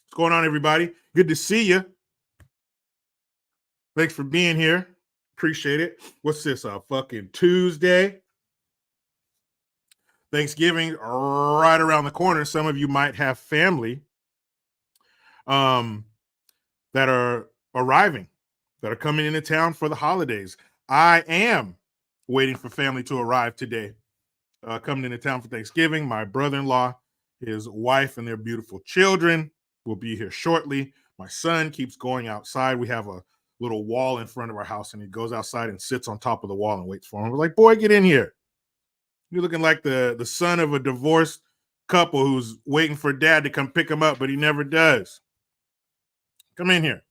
What's going on, everybody? Good to see you. Thanks for being here. Appreciate it. What's this? Fucking Tuesday. Thanksgiving right around the corner. Some of you might have family that are arriving, that are coming into town for the holidays. I am waiting for family to arrive today. Coming into town for Thanksgiving. My brother-in-law, his wife, and their beautiful children will be here shortly. My son keeps going outside. We have a little wall in front of our house, and he goes outside and sits on top of the wall and waits for him. We're like, boy, get in here. You're looking like the son of a divorced couple who's waiting for dad to come pick him up, but he never does. Come in here.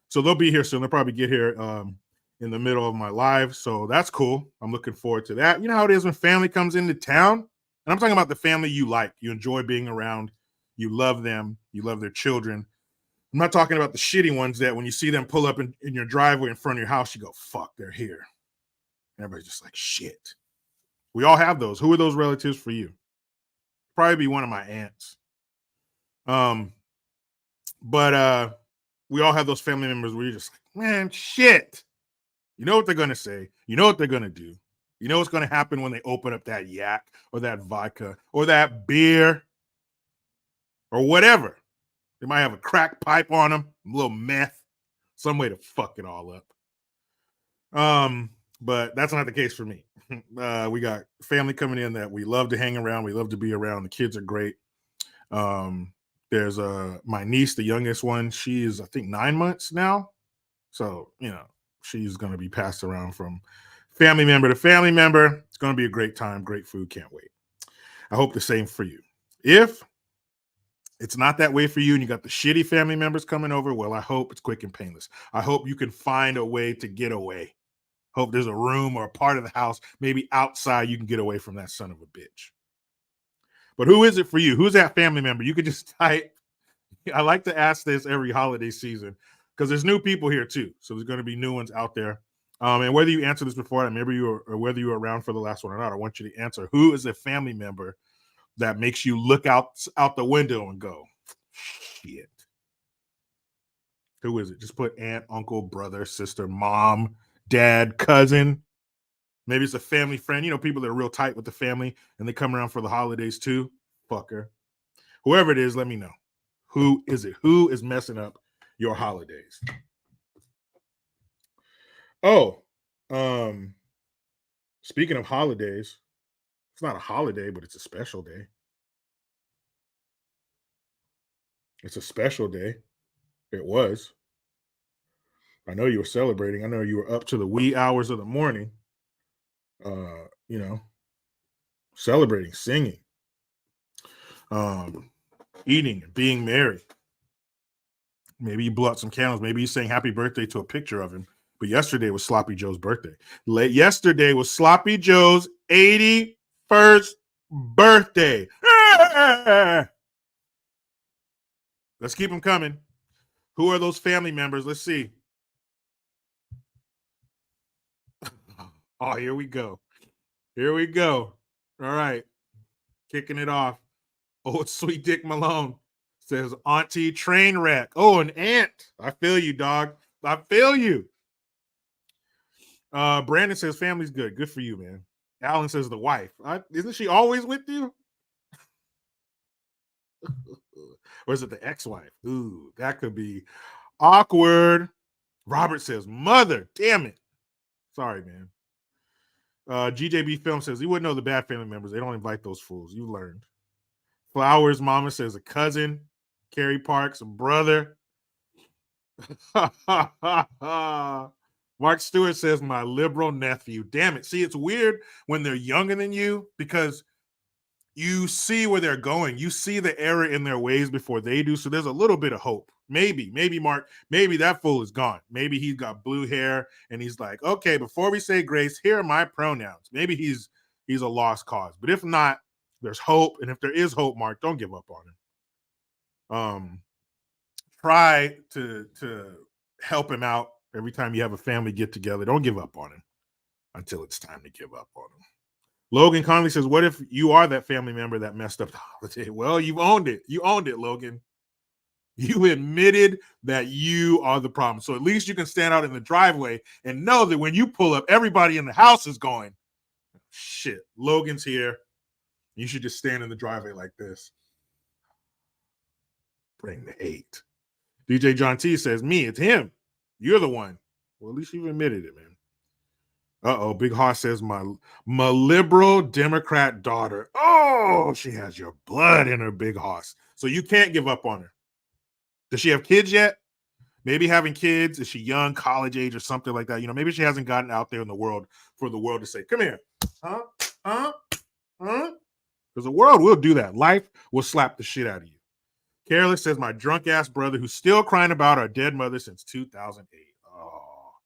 So they'll be here soon. They'll probably get here in the middle of my live. So that's cool. I'm looking forward to that. You know how it is when family comes into town? And I'm talking about the family you like. You enjoy being around. You love them. You love their children. I'm not talking about the shitty ones that when you see them pull up in your driveway in front of your house, you go, fuck, they're here. And everybody's just like, shit. We all have those. Who are those relatives for you? Probably be one of my aunts. But we all have those family members where you're just like, man, shit. You know what they're going to say. You know what they're going to do. You know what's going to happen when they open up that yak or that vodka or that beer or whatever. They might have a crack pipe on them, a little meth, some way to fuck it all up. But that's not the case for me. We got family coming in that we love to hang around. We love to be around. The kids are great. There's my niece, the youngest one. She is, I think, 9 months now. So, you know, she's going to be passed around from family member to family member. It's going to be a great time. Great food. Can't wait. I hope the same for you. If it's not that way for you and you got the shitty family members coming over, well, I hope it's quick and painless. I hope you can find a way to get away. Hope there's a room or a part of the house, maybe outside, you can get away from that son of a bitch. But who is it for you? Who's that family member? You could just type. I like to ask this every holiday season because there's new people here too. So there's going to be new ones out there. And whether you answer this before, maybe or whether you were around for the last one or not, I want you to answer. Who is a family member that makes you look out the window and go, shit? Who is it? Just put aunt, uncle, brother, sister, mom, dad, cousin. Maybe it's a family friend. You know, people that are real tight with the family and they come around for the holidays too. Fucker. Whoever it is, let me know. Who is it? Who is messing up your holidays? Oh, speaking of holidays, it's not a holiday, but it's a special day. It's a special day. It was. I know you were celebrating. I know you were up to the wee hours of the morning, you know, celebrating, singing, eating, being merry. Maybe you blew out some candles. Maybe you sang happy birthday to a picture of him. But yesterday was Sloppy Joe's birthday. Yesterday was Sloppy Joe's 81st birthday. Let's keep them coming. Who are those family members? Let's see. Oh, here we go. Here we go. All right. Kicking it off. Oh, it's Sweet Dick Malone. Says Auntie Trainwreck. Oh, an aunt. I feel you, dog. I feel you. Brandon says family's good. Good for you, man. Alan says the wife. Isn't she always with you? Or is it the ex-wife? Ooh, that could be awkward. Robert says mother. Damn it. Sorry, man. GJB Film says he wouldn't know the bad family members. They don't invite those fools. You learned. Flowers Mama says a cousin. Carrie Parks, a brother. Mark Stewart says my liberal nephew. Damn it. See, it's weird when they're younger than you because you see where they're going. You see the error in their ways before they do. So there's a little bit of hope. Maybe Mark, maybe that fool is gone. Maybe he's got blue hair and he's like, okay, before we say grace, here are my pronouns. Maybe he's a lost cause. But if not, there's hope. And if there is hope, Mark, don't give up on him. Try to help him out every time you have a family get together. Don't give up on him until it's time to give up on him. Logan Conley says, what if you are that family member that messed up the holiday? Well, you've owned it. You owned it, Logan. You admitted that you are the problem. So at least you can stand out in the driveway and know that when you pull up, everybody in the house is going, shit, Logan's here. You should just stand in the driveway like this. Bring the hate. DJ John T says, me, it's him. You're the one. Well, at least you've admitted it, man. Uh-oh, Big Hoss says, my liberal Democrat daughter. Oh, she has your blood in her, Big Hoss. So you can't give up on her. Does she have kids yet? Maybe having kids. Is she young, college age, or something like that? Maybe she hasn't gotten out there in the world for the world to say, come here. Huh? Because the world will do that. Life will slap the shit out of you. Careless says, my drunk ass brother who's still crying about our dead mother since 2008. Oh.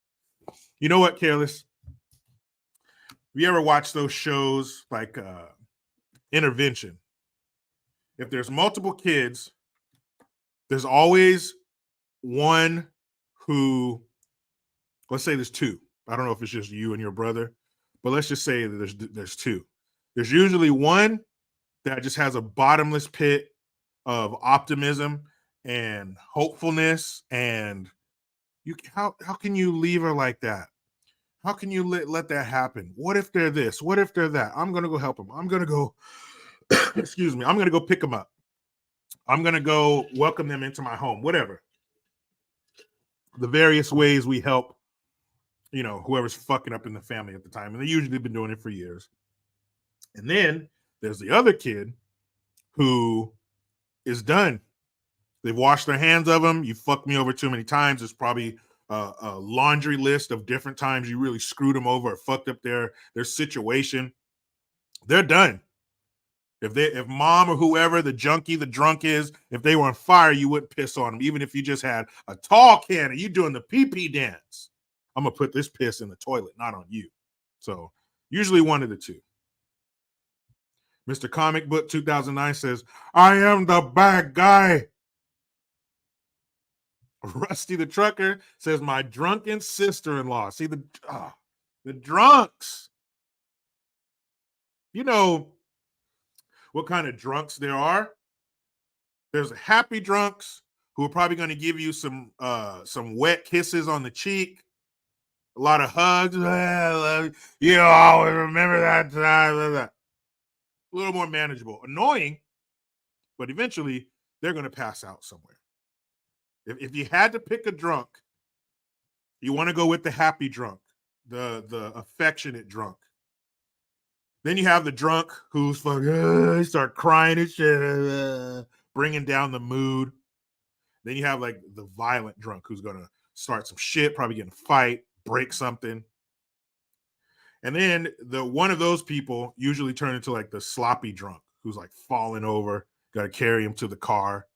You know what, Careless? Have you ever watched those shows like Intervention? If there's multiple kids, there's always one who, let's say there's two. I don't know if it's just you and your brother, but let's just say that there's two. There's usually one that just has a bottomless pit of optimism and hopefulness, and how can you leave her like that? How can you let that happen? What if they're this? What if they're that? I'm gonna go help them. I'm gonna go excuse me, I'm gonna go pick them up. I'm gonna go welcome them into my home. Whatever the various ways we help, whoever's fucking up in the family at the time, and they usually been doing it for years. And then there's the other kid who is done. They've washed their hands of him. You fucked me over too many times. There's probably a laundry list of different times you really screwed them over or fucked up their situation. They're done. If mom or whoever, the junkie, the drunk is, if they were on fire, you wouldn't piss on them. Even if you just had a tall can and you doing the pee-pee dance. I'm going to put this piss in the toilet, not on you. So usually one of the two. Mr. Comic Book 2009 says, I am the bad guy. Rusty the Trucker says, my drunken sister-in-law. See, the drunks. You know what kind of drunks there are? There's happy drunks who are probably going to give you some wet kisses on the cheek, a lot of hugs. You always remember that time. A little more manageable. Annoying, but eventually they're going to pass out somewhere. If you had to pick a drunk, you want to go with the happy drunk, the affectionate drunk. Then you have the drunk who's fucking start crying and shit, bringing down the mood. Then you have like the violent drunk who's gonna start some shit, probably get in a fight, break something. And then one of those people usually turn into like the sloppy drunk who's like falling over, got to carry him to the car,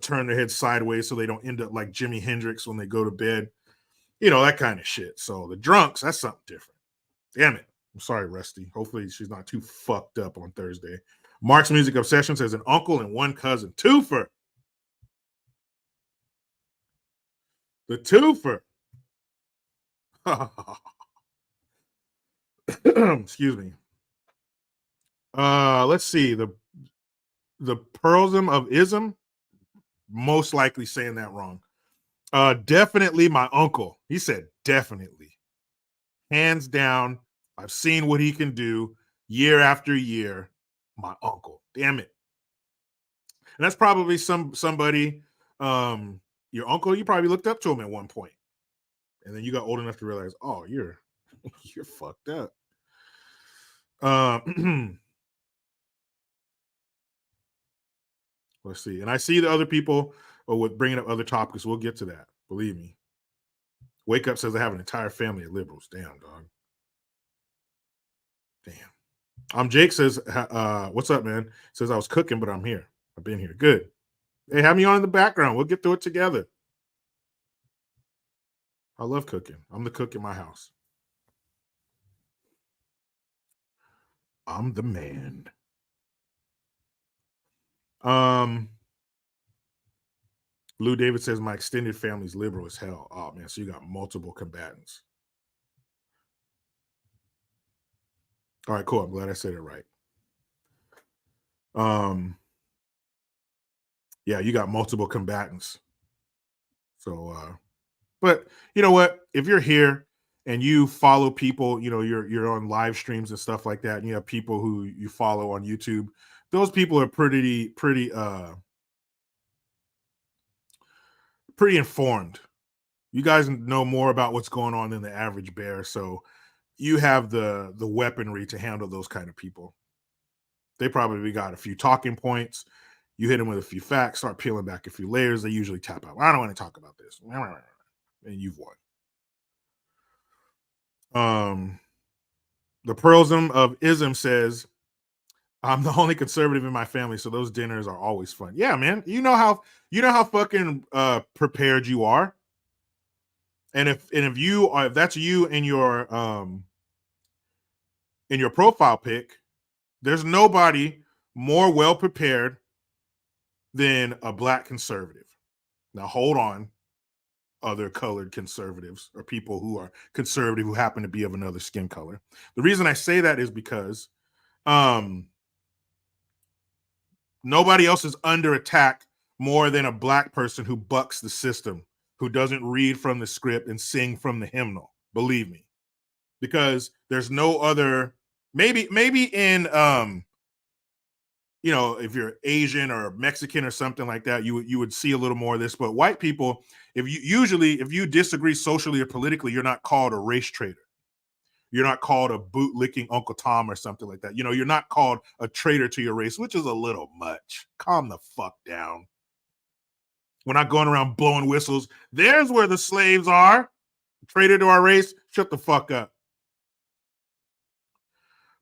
turn their head sideways so they don't end up like Jimi Hendrix when they go to bed, that kind of shit. So the drunks, that's something different. Damn it. I'm sorry, Rusty. Hopefully she's not too fucked up on Thursday. Mark's Music Obsession says an uncle and one cousin. Twofer. The twofer. Excuse me. Let's see. The Pearlsm of Ism. Most likely saying that wrong. Definitely my uncle. He said definitely. Hands down. I've seen what he can do year after year. My uncle. Damn it. And that's probably somebody, your uncle, you probably looked up to him at one point. And then you got old enough to realize, oh, you're fucked up. Let's see. And I see the other people with bringing up other topics. We'll get to that. Believe me. Wake Up says I have an entire family of liberals. Damn, dog. Damn. Jake says, what's up, man? Says I was cooking, but I'm here. I've been here. Good. Hey, have me on in the background. We'll get through it together. I love cooking. I'm the cook in my house. I'm the man. Lou David says my extended family's liberal as hell. Oh man, so you got multiple combatants. All right, cool. I'm glad I said it right. yeah, you got multiple combatants. So, but you know what? If you're here and you follow people, you know, you're on live streams and stuff like that, and you have people who you follow on YouTube, those people are pretty informed. You guys know more about what's going on than the average bear, so you have the weaponry to handle those kind of people. They probably got a few talking points. You hit them with a few facts, start peeling back a few layers. They usually tap out. I don't want to talk about this, and you've won. The Pearlsm of Ism says, I'm the only conservative in my family, so those dinners are always fun. Yeah, man. You know how fucking prepared you are. And if you are, if that's you in your profile pic, there's nobody more well prepared than a black conservative. Now hold on, other colored conservatives or people who are conservative who happen to be of another skin color. The reason I say that is because um nobody else is under attack more than a black person who bucks the system, who doesn't read from the script and sing from the hymnal. Believe me, because there's no other. Maybe in if you're Asian or Mexican or something like that, you would see a little more of this. But white people, if you disagree socially or politically, you're not called a race traitor. You're not called a bootlicking Uncle Tom or something like that. You're not called a traitor to your race, which is a little much. Calm the fuck down. We're not going around blowing whistles. There's where the slaves are. Traitor to our race. Shut the fuck up.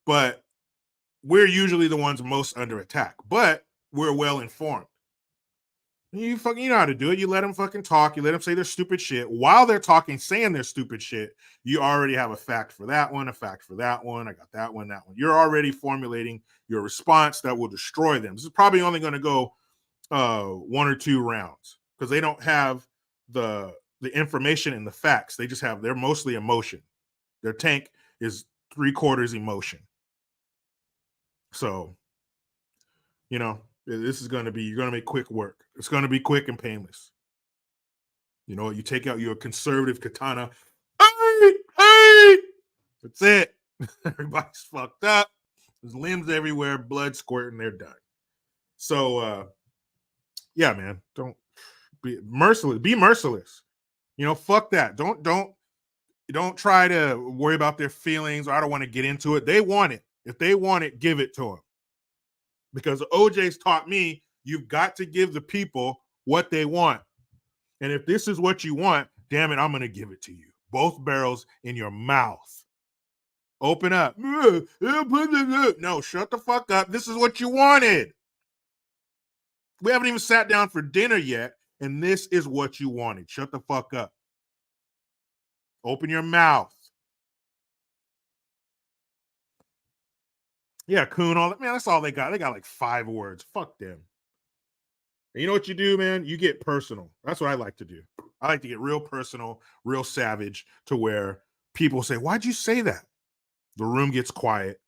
But we're usually the ones most under attack. But we're well informed. You know how to do it. You let them fucking talk. You let them say their stupid shit. While they're talking, saying their stupid shit, you already have a fact for that one, a fact for that one. I got that one, that one. You're already formulating your response that will destroy them. This is probably only going to go one or two rounds because they don't have the information and the facts. They're mostly emotion. Their tank is 3/4 emotion. So, this is going to be, you're going to make quick work. It's going to be quick and painless. You know, you take out your conservative katana. Hey! That's it. Everybody's fucked up. There's limbs everywhere, blood squirting. They're done. So, yeah, man, don't be merciless. Be merciless. Fuck that. Don't try to worry about their feelings. Or I don't want to get into it. They want it. If they want it, give it to them. Because OJ's taught me you've got to give the people what they want. And if this is what you want, damn it, I'm going to give it to you. Both barrels in your mouth. Open up. No, shut the fuck up. This is what you wanted. We haven't even sat down for dinner yet, and this is what you wanted. Shut the fuck up. Open your mouth. Yeah, coon, all that. Man, that's all they got. They got like 5 words. Fuck them. And you know what you do, man? You get personal. That's what I like to do. I like to get real personal, real savage, to where people say, why'd you say that? The room gets quiet.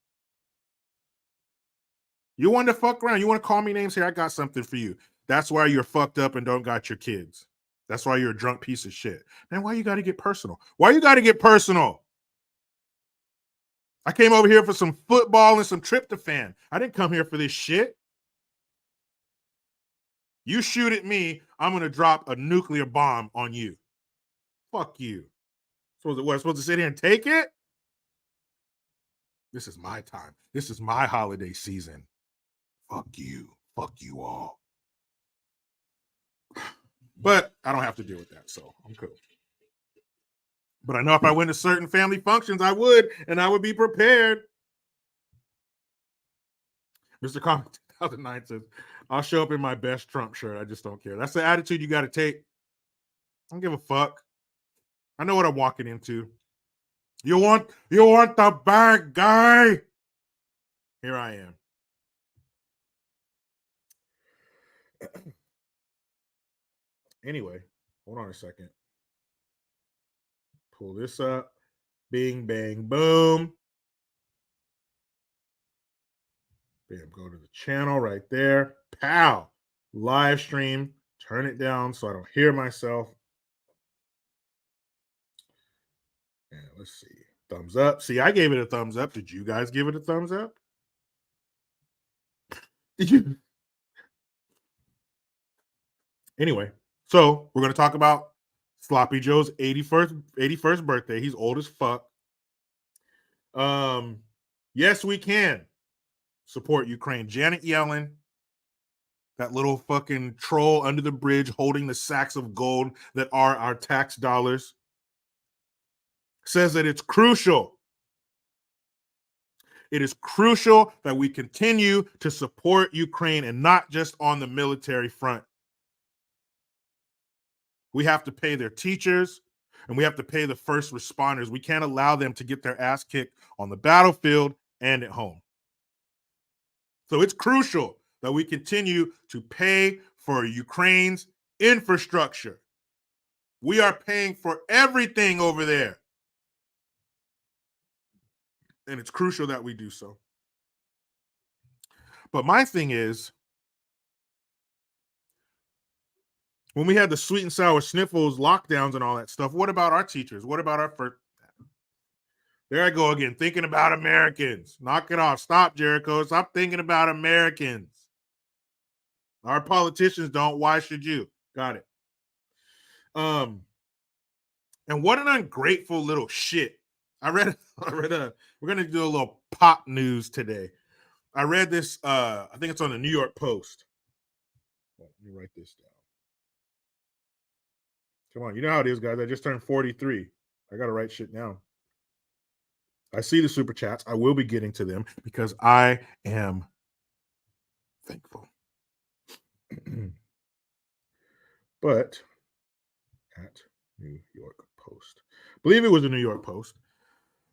You want to fuck around. You want to call me names? Here, I got something for you. That's why you're fucked up and don't got your kids. That's why you're a drunk piece of shit. Man, why you got to get personal? Why you got to get personal? I came over here for some football and some tryptophan. I didn't come here for this shit. You shoot at me, I'm going to drop a nuclear bomb on you. Fuck you. Supposed to sit here and take it? This is my time. This is my holiday season. Fuck you. Fuck you all. But I don't have to deal with that, so I'm cool. But I know if I went to certain family functions, I would, and I would be prepared. Mr. Comic 2009 says, I'll show up in my best Trump shirt. I just don't care. That's the attitude you got to take. I don't give a fuck. I know what I'm walking into. You want the bad guy? Here I am. Anyway, hold on a second. Pull this up. Bing, bang, boom. Bam, go to the channel right there. Pow. live stream. Turn it down so I don't hear myself. And let's see. Thumbs up. See, I gave it a thumbs up. Did you guys give it a thumbs up? Did you? Anyway, so we're going to talk about Sloppy Joe's 81st birthday. He's old as fuck. Yes, we can support Ukraine. Janet Yellen, that little fucking troll under the bridge holding the sacks of gold that are our tax dollars, says that it's crucial. It is crucial that we continue to support Ukraine and not just on the military front. We have to pay their teachers and we have to pay the first responders. We can't allow them to get their ass kicked on the battlefield and at home. So it's crucial that we continue to pay for Ukraine's infrastructure. We are paying for everything over there. And it's crucial that we do so. But my thing is, when we had the sweet and sour sniffles, lockdowns, and all that stuff, what about our teachers? What about our first? There I go again, thinking about Americans. Knock it off. Stop, Jericho. Stop thinking about Americans. Our politicians don't. Why should you? Got it. And what an ungrateful little shit. we're gonna do a little pop news today. I read this, I think it's on the New York Post. Let me write this down. Come on, you know how it is, guys. I just turned 43. I gotta write shit down. I see the super chats. I will be getting to them because I am thankful. But at New York Post, I believe it was the New York Post.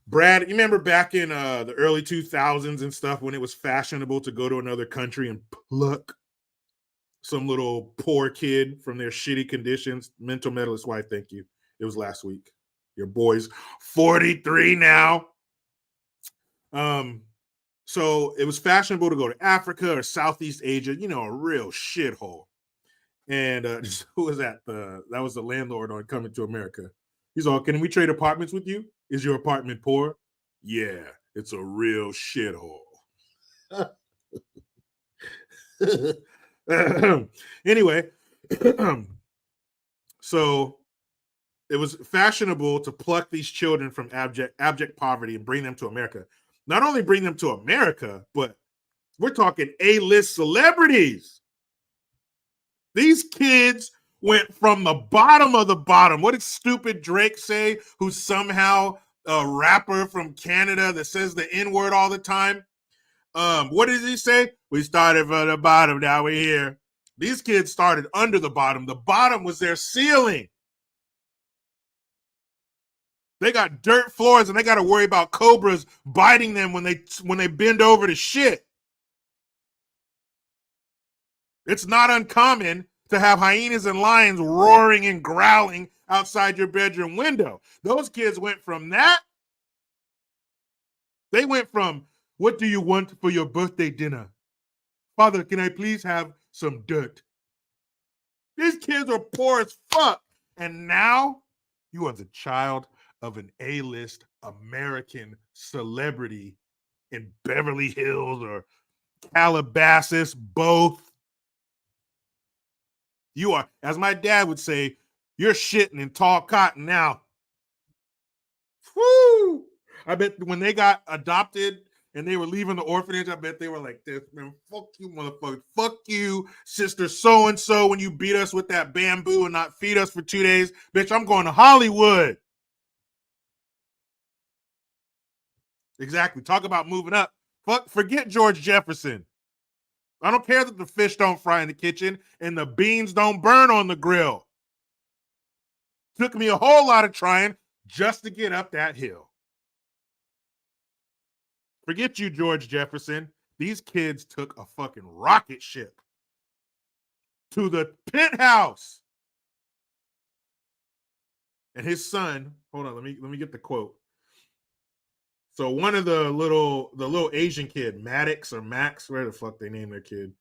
Brad, you remember back in the early 2000s and stuff when it was fashionable to go to another country and pluck some little poor kid from their shitty conditions? Mental medalist wife, thank you. It was last week. Your boy's 43 now. So it was fashionable to go to Africa or Southeast Asia, you know, a real shithole. And who was that? That was the landlord on Coming to America. He's all, can we trade apartments with you? Is your apartment poor? Yeah, it's a real shithole. Anyway, so it was fashionable to pluck these children from abject poverty and bring them to America. Not only bring them to America, but we're talking A-list celebrities. These kids went from the bottom of the bottom. What did stupid Drake say, who's somehow a rapper from Canada that says the N-word all the time? What did he say? We started from the bottom, now we're here. These kids started under the bottom. The bottom was their ceiling. They got dirt floors and they got to worry about cobras biting them when they bend over to shit. It's not uncommon to have hyenas and lions roaring and growling outside your bedroom window. Those kids went from that. They went from, what do you want for your birthday dinner? Father, can I please have some dirt? These kids are poor as fuck. And now you are the child of an A-list American celebrity in Beverly Hills or Calabasas, both. You are, as my dad would say, you're shitting in tall cotton now. Woo! I bet when they got adopted and they were leaving the orphanage, I bet they were like this, man, fuck you, motherfucker. Fuck you, sister so-and-so, when you beat us with that bamboo and not feed us for 2 days. Bitch, I'm going to Hollywood. Exactly. Talk about moving up. Forget George Jefferson. I don't care that the fish don't fry in the kitchen and the beans don't burn on the grill. Took me a whole lot of trying just to get up that hill. Forget you, George Jefferson. These kids took a fucking rocket ship to the penthouse. And his son, hold on, let me get the quote. So one of the little Asian kid, Maddox or Max, where the fuck they name their kid.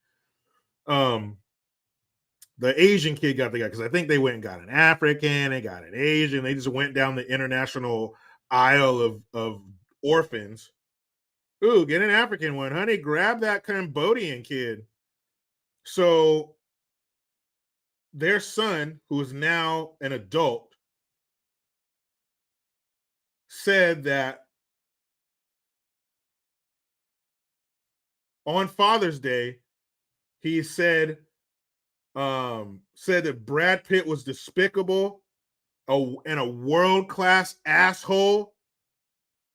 the Asian kid got the guy, because I think they went and got an African, they got an Asian. They just went down the international aisle of orphans. Ooh, get an African one, honey. Grab that Cambodian kid. So their son, who is now an adult, said that on Father's Day, he said that Brad Pitt was despicable and a world-class asshole,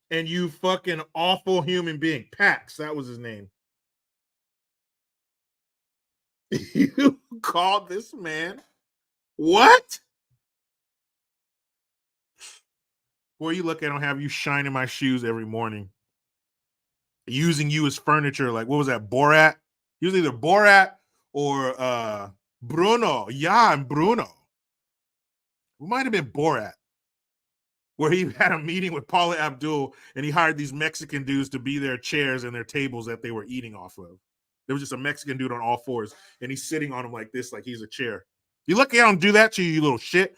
and you fucking awful human being. Pax, that was his name. You called this man what? Boy, you look at him, have you shining my shoes every morning, using you as furniture. Like, what was that, Borat? He was either Borat or Bruno. Yeah, and Bruno. It might have been Borat, where he had a meeting with Paula Abdul and he hired these Mexican dudes to be their chairs and their tables that they were eating off of. There was just a Mexican dude on all fours and he's sitting on him like this, like he's a chair. You look at him do that to you, you little shit.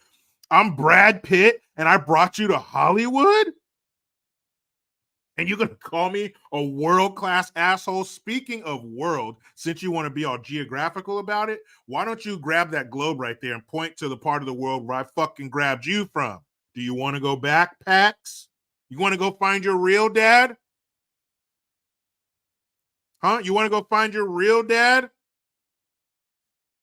I'm Brad Pitt and I brought you to Hollywood? And you're going to call me a world-class asshole? Speaking of world, since you want to be all geographical about it, why don't you grab that globe right there and point to the part of the world where I fucking grabbed you from? Do you want to go back, Pax? You want to go find your real dad? Huh? You want to go find your real dad?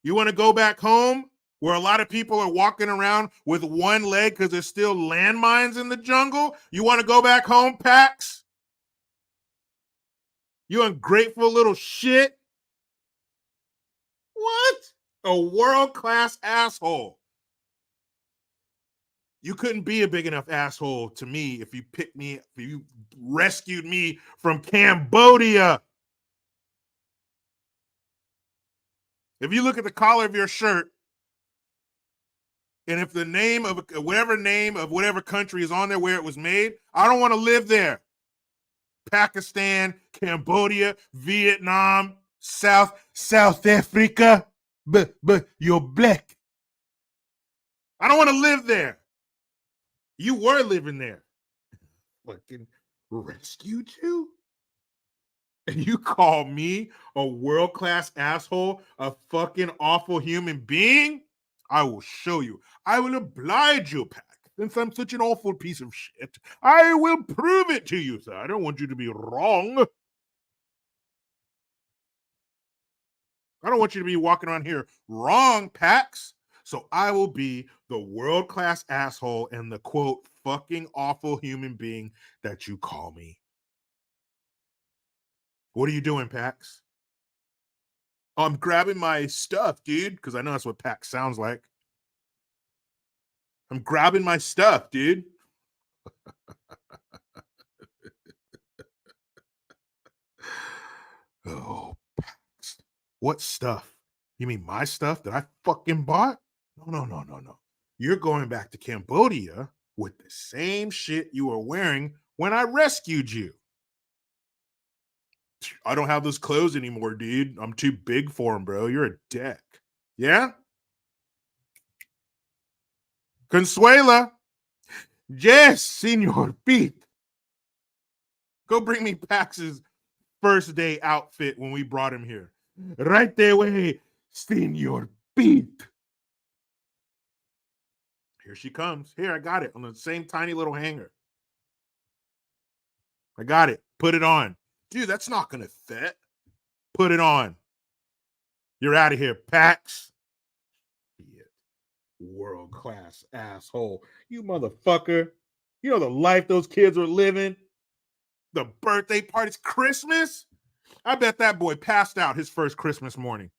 You want to go back home where a lot of people are walking around with one leg because there's still landmines in the jungle? You want to go back home, Pax? You ungrateful little shit. What? A world-class asshole. You couldn't be a big enough asshole to me if you picked me, if you rescued me from Cambodia. If you look at the collar of your shirt, and if the name of whatever country is on there where it was made, I don't want to live there. Pakistan, Cambodia, Vietnam, South Africa, but you're black. I don't want to live there. You were living there. Fucking rescued you? And you call me a world-class asshole, a fucking awful human being? I will show you. I will oblige you, Pack. Since I'm such an awful piece of shit, I will prove it to you, sir. I don't want you to be wrong. I don't want you to be walking around here wrong, Pax. So I will be the world-class asshole and the, quote, fucking awful human being that you call me. What are you doing, Pax? I'm grabbing my stuff, dude, because I know that's what Pax sounds like. I'm grabbing my stuff, dude. Oh, Pax. What stuff? You mean my stuff that I fucking bought? No. You're going back to Cambodia with the same shit you were wearing when I rescued you. I don't have those clothes anymore, dude. I'm too big for them, bro. You're a dick. Yeah? Consuela. Yes, Senor Pete. Go bring me Pax's first day outfit when we brought him here. Right there way, Senor Pete. Here she comes. Here, I got it on the same tiny little hanger. I got it. Put it on. Dude, that's not going to fit. Put it on. You're out of here, Pax. World-class asshole. You motherfucker. You know the life those kids were living? The birthday parties, Christmas? I bet that boy passed out his first Christmas morning.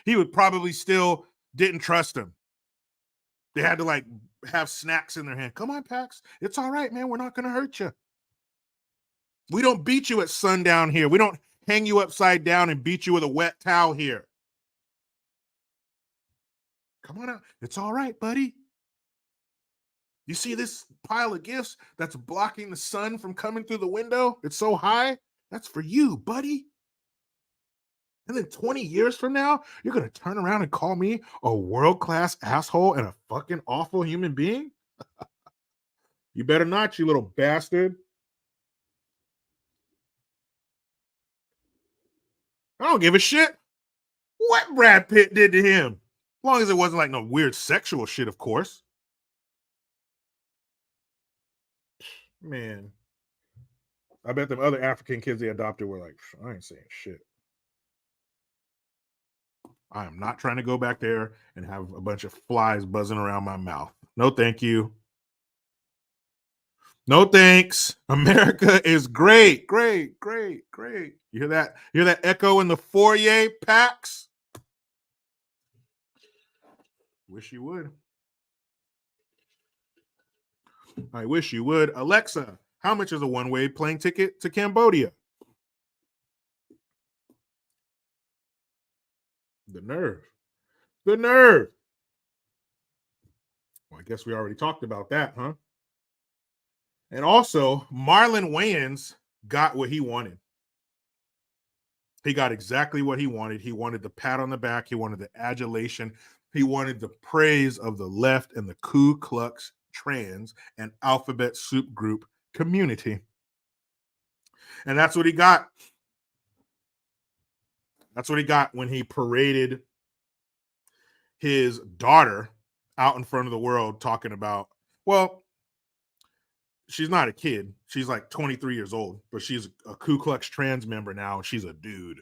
He would probably still didn't trust him. They had to like have snacks in their hand. Come on, Pax. It's all right, man. We're not going to hurt you. We don't beat you at sundown here. We don't hang you upside down and beat you with a wet towel here. Come on out. It's all right, buddy. You see this pile of gifts that's blocking the sun from coming through the window? It's so high. That's for you, buddy. And then 20 years from now, you're going to turn around and call me a world-class asshole and a fucking awful human being? You better not, you little bastard. I don't give a shit what Brad Pitt did to him. As long as it wasn't like no weird sexual shit, of course. Man, I bet them other African kids they adopted were like, I ain't saying shit. I am not trying to go back there and have a bunch of flies buzzing around my mouth. No, thank you. No thanks. America is great, great, great, great. You hear that? You hear that echo in the foyer, Pax? Wish you would. I wish you would. Alexa, how much is a one-way plane ticket to Cambodia? The nerve. The nerve. Well, I guess we already talked about that, huh? And also, Marlon Wayans got what he wanted. He got exactly what he wanted. He wanted the pat on the back. He wanted the adulation. He wanted the praise of the left and the Ku Klux trans and alphabet soup group community. And that's what he got. That's what he got when he paraded his daughter out in front of the world talking about, well, she's not a kid. She's like 23 years old, but she's a Ku Klux trans member now. And she's a dude.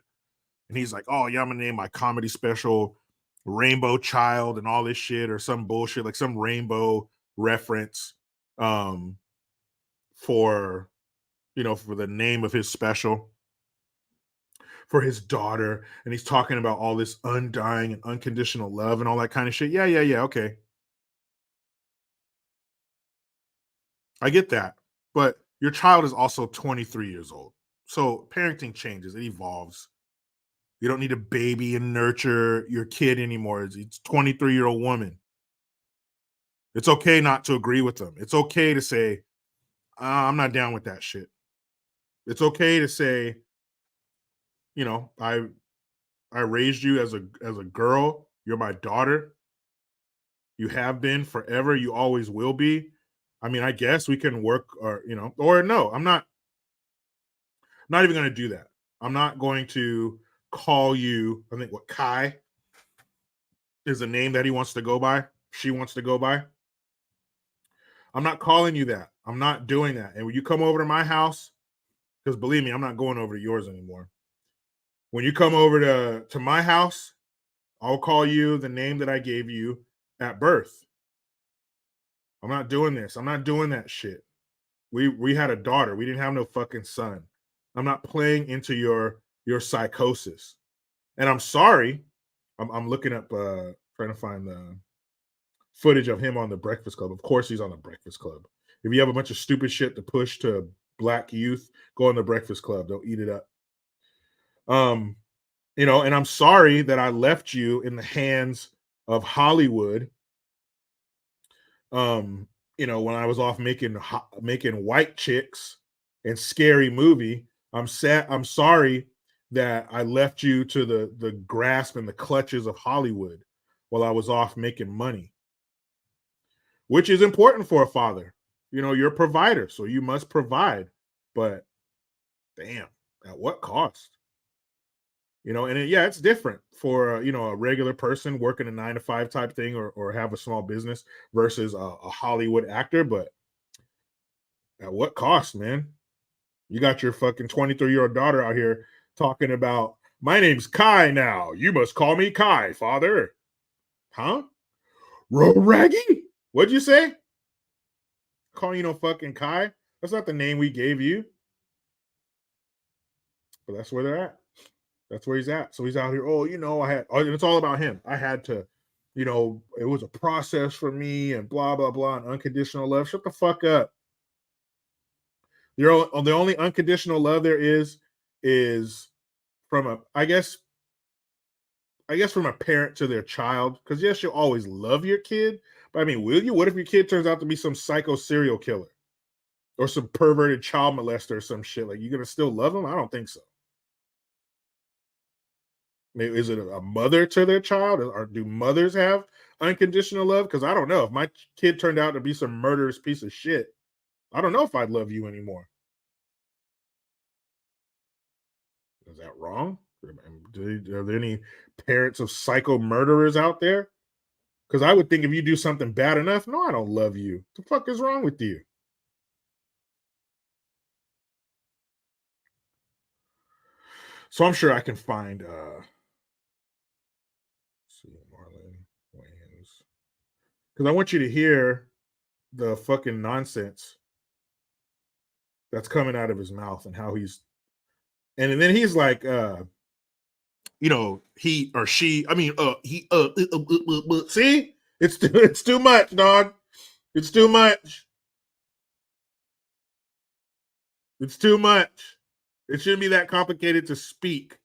And he's like, oh, yeah, I'm going to name my comedy special Rainbow Child and all this shit or some bullshit, like some rainbow reference um, for, for the name of his special for his daughter. And he's talking about all this undying and unconditional love and all that kind of shit. Yeah, okay. I get that. But your child is also 23 years old. So parenting changes, it evolves. You don't need to baby and nurture your kid anymore. It's 23-year-old woman. It's okay not to agree with them. It's okay to say, I'm not down with that shit. It's okay to say, I raised you as a girl. You're my daughter. You have been forever. You always will be. I mean, I guess we can work or no, I'm not even going to do that. I'm not going to call you, I think what Kai is the name that he wants to go by. She wants to go by. I'm not calling you that. I'm not doing that. And when you come over to my house, because believe me, I'm not going over to yours anymore. When you come over to my house, I'll call you the name that I gave you at birth. I'm not doing this. I'm not doing that shit. We had a daughter. We didn't have no fucking son. I'm not playing into your psychosis. And I'm sorry. I'm looking up trying to find the footage of him on the Breakfast Club. Of course he's on the Breakfast Club. If you have a bunch of stupid shit to push to black youth, go on the Breakfast Club. They'll eat it up. And I'm sorry that I left you in the hands of Hollywood. When I was off making white chicks and scary movie. I'm sorry that I left you to the grasp and the clutches of Hollywood while I was off making money, which is important for a father. You're a provider, so you must provide. But damn, at what cost? It's different for a regular person working a 9-to-5 type thing or have a small business versus a Hollywood actor. But at what cost, man? You got your fucking 23-year-old daughter out here talking about, my name's Kai now. You must call me Kai, father. Huh? Raggy? What'd you say? Calling you no fucking Kai? That's not the name we gave you. But that's where they're at. That's where he's at. So he's out here. It's all about him. I had to, it was a process for me and blah, blah, blah, and unconditional love. Shut the fuck up. The only unconditional love there is from from a parent to their child. Because yes, you'll always love your kid. But I mean, will you? What if your kid turns out to be some psycho serial killer or some perverted child molester or some shit? Like, you gonna still love him? I don't think so. Maybe is it a mother to their child, or do mothers have unconditional love? Because I don't know. If my kid turned out to be some murderous piece of shit, I don't know if I'd love you anymore. Is that wrong? Are there any parents of psycho murderers out there? Because I would think if you do something bad enough, no, I don't love you. What the fuck is wrong with you? So I'm sure I can find see Marlon Wayans. Because I want you to hear the fucking nonsense that's coming out of his mouth and how he's and then he's like he or she, I mean see? It's too much, dog. It's too much. It's too much. It shouldn't be that complicated to speak.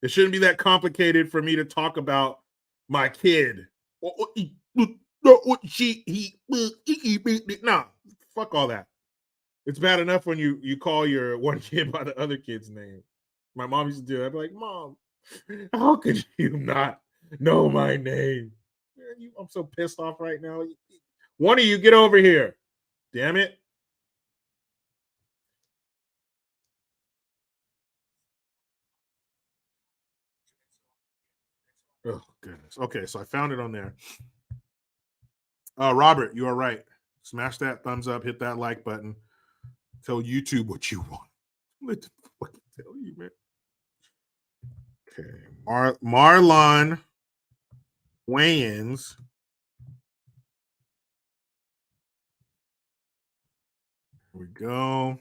It shouldn't be that complicated for me to talk about my kid. No, fuck all that. It's bad enough when you call your one kid by the other kid's name. My mom used to do it. I'd be like, Mom, how could you not know my name? I'm so pissed off right now. One of you get over here. Damn it. Oh, goodness. Okay, so I found it on there. Robert, you are right. Smash that thumbs up, hit that like button. Tell YouTube what you want. Let the fuck tell you, man. Okay. Marlon Wayans. Here we go.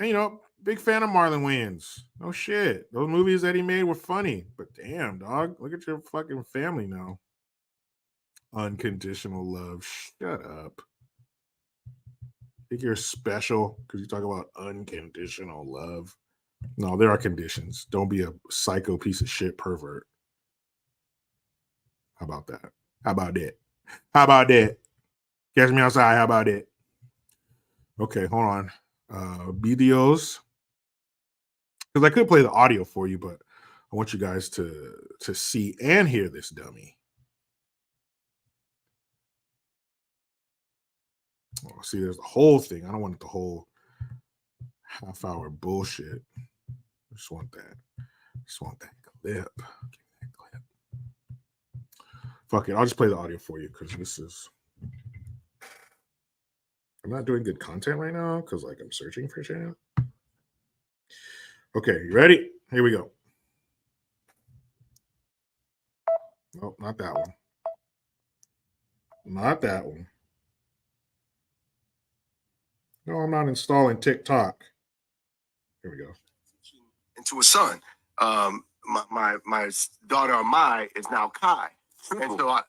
And big fan of Marlon Wayans. No shit. Those movies that he made were funny. But damn, dog, look at your fucking family now. Unconditional love. Shut up. Think you're special because you talk about unconditional love. No, there are conditions. Don't be a psycho piece of shit pervert. How about that? How about that? How about that? Catch me outside. How about it? Okay, hold on. Videos. Because I could play the audio for you, but I want you guys to see and hear this dummy. Oh, see, there's the whole thing. I don't want the whole half-hour bullshit. I just want that. Just want that clip. Give me that clip. Fuck it. I'll just play the audio for you because this is. I'm not doing good content right now because I'm searching for shit. Okay, you ready? Here we go. Oh, not that one. Not that one. No, I'm not installing TikTok. Here we go. Into a son. My daughter Amai is now Kai. And so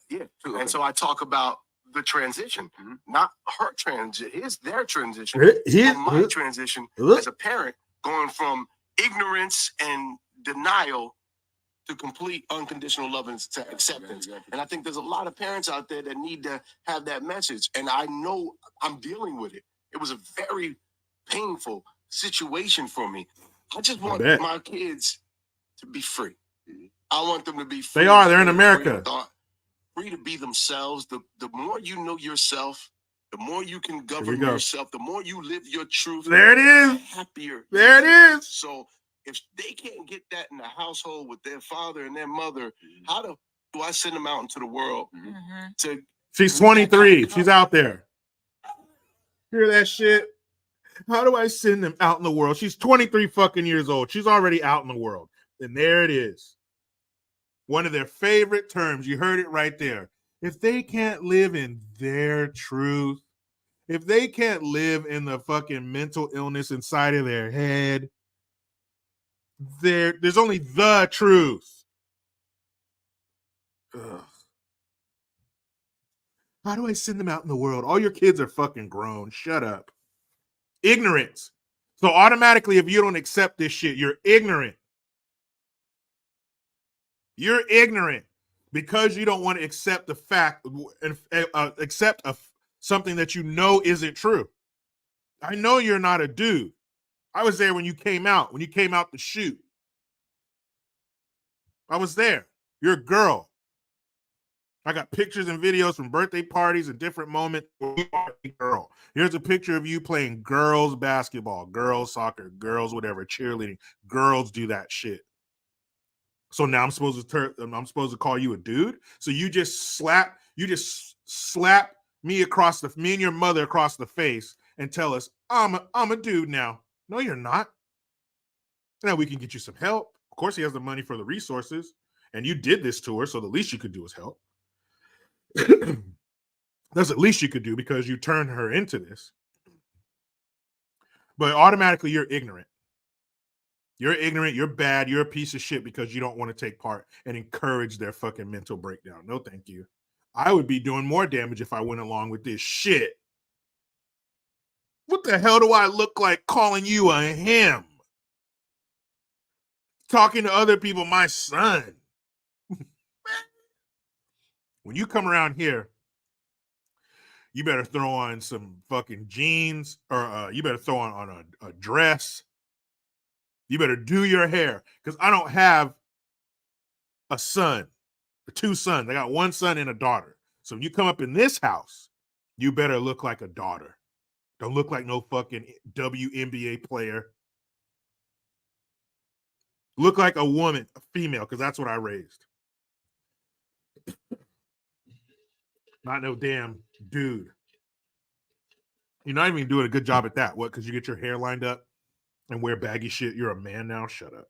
so I talk about the transition, not her transition, their transition, and my transition as a parent, going from ignorance and denial to complete unconditional love and acceptance. And I think there's a lot of parents out there that need to have that message. And I know I'm dealing with it. It was a very painful situation for me. I just want my kids to be free. I want them to be free. They are. They're in America. Free to be themselves. The more you know yourself, the more you can govern yourself, the more you live your truth. There it is. The happier. There it is. So if they can't get that in the household with their father and their mother, how do I send them out into the world? She's 23. She's out there. Hear that shit? How do I send them out in the world? She's 23 fucking years old. She's already out in the world. And there it is. One of their favorite terms. You heard it right there. If they can't live in their truth, if they can't live in the fucking mental illness inside of their head, there's only the truth. Ugh. How do I send them out in the world? All your kids are fucking grown. Shut up. Ignorance. So automatically, if you don't accept this shit, you're ignorant. You're ignorant because you don't want to accept the fact and accept something that you know isn't true. I know you're not a dude. I was there when you came out the shoot. I was there. You're a girl. I got pictures and videos from birthday parties and different moments where you are a girl. Here's a picture of you playing girls basketball, girls soccer, girls whatever, cheerleading. Girls do that shit. So now I'm supposed to call you a dude? So you just slap me and your mother across the face and tell us I'm a dude now. No, you're not. Now we can get you some help. Of course, he has the money for the resources, and you did this to her, so the least you could do is help. That's the least you could do because you turned her into this. But automatically, you're ignorant. You're ignorant. You're bad. You're a piece of shit because you don't want to take part and encourage their fucking mental breakdown. No, thank you. I would be doing more damage if I went along with this shit. What the hell do I look like calling you a him? Talking to other people, my son. When you come around here, you better throw on some fucking jeans, or you better throw on a dress. You better do your hair, because I don't have a son, or two sons. I got one son and a daughter. So when you come up in this house, you better look like a daughter. Don't look like no fucking WNBA player. Look like a woman, a female, because that's what I raised. Not no damn dude. You're not even doing a good job at that. What? Because you get your hair lined up and wear baggy shit? You're a man now? Shut up.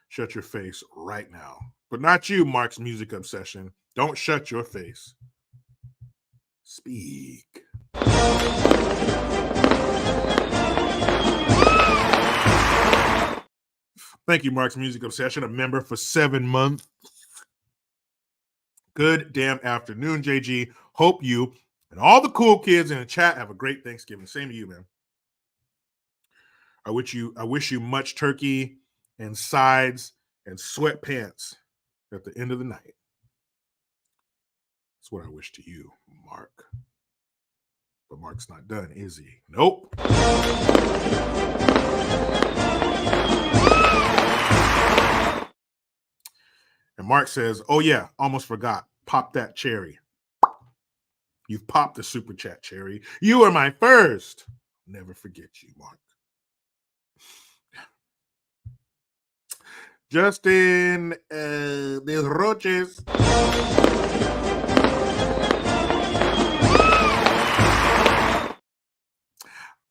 Shut your face right now. But not you, Mark's music obsession. Don't shut your face. Speak. Thank you, Mark's music obsession, a member for 7 months. Good damn afternoon, JG. Hope you and all the cool kids in the chat have a great Thanksgiving. Same to you, man. I wish you much turkey and sides and sweatpants at the end of the night. That's what I wish to you, Mark. But Mark's not done, is he? Nope. And Mark says, oh yeah, almost forgot. Pop that cherry. You've popped the super chat cherry. You are my first. Never forget you, Mark. Justin Des Roches.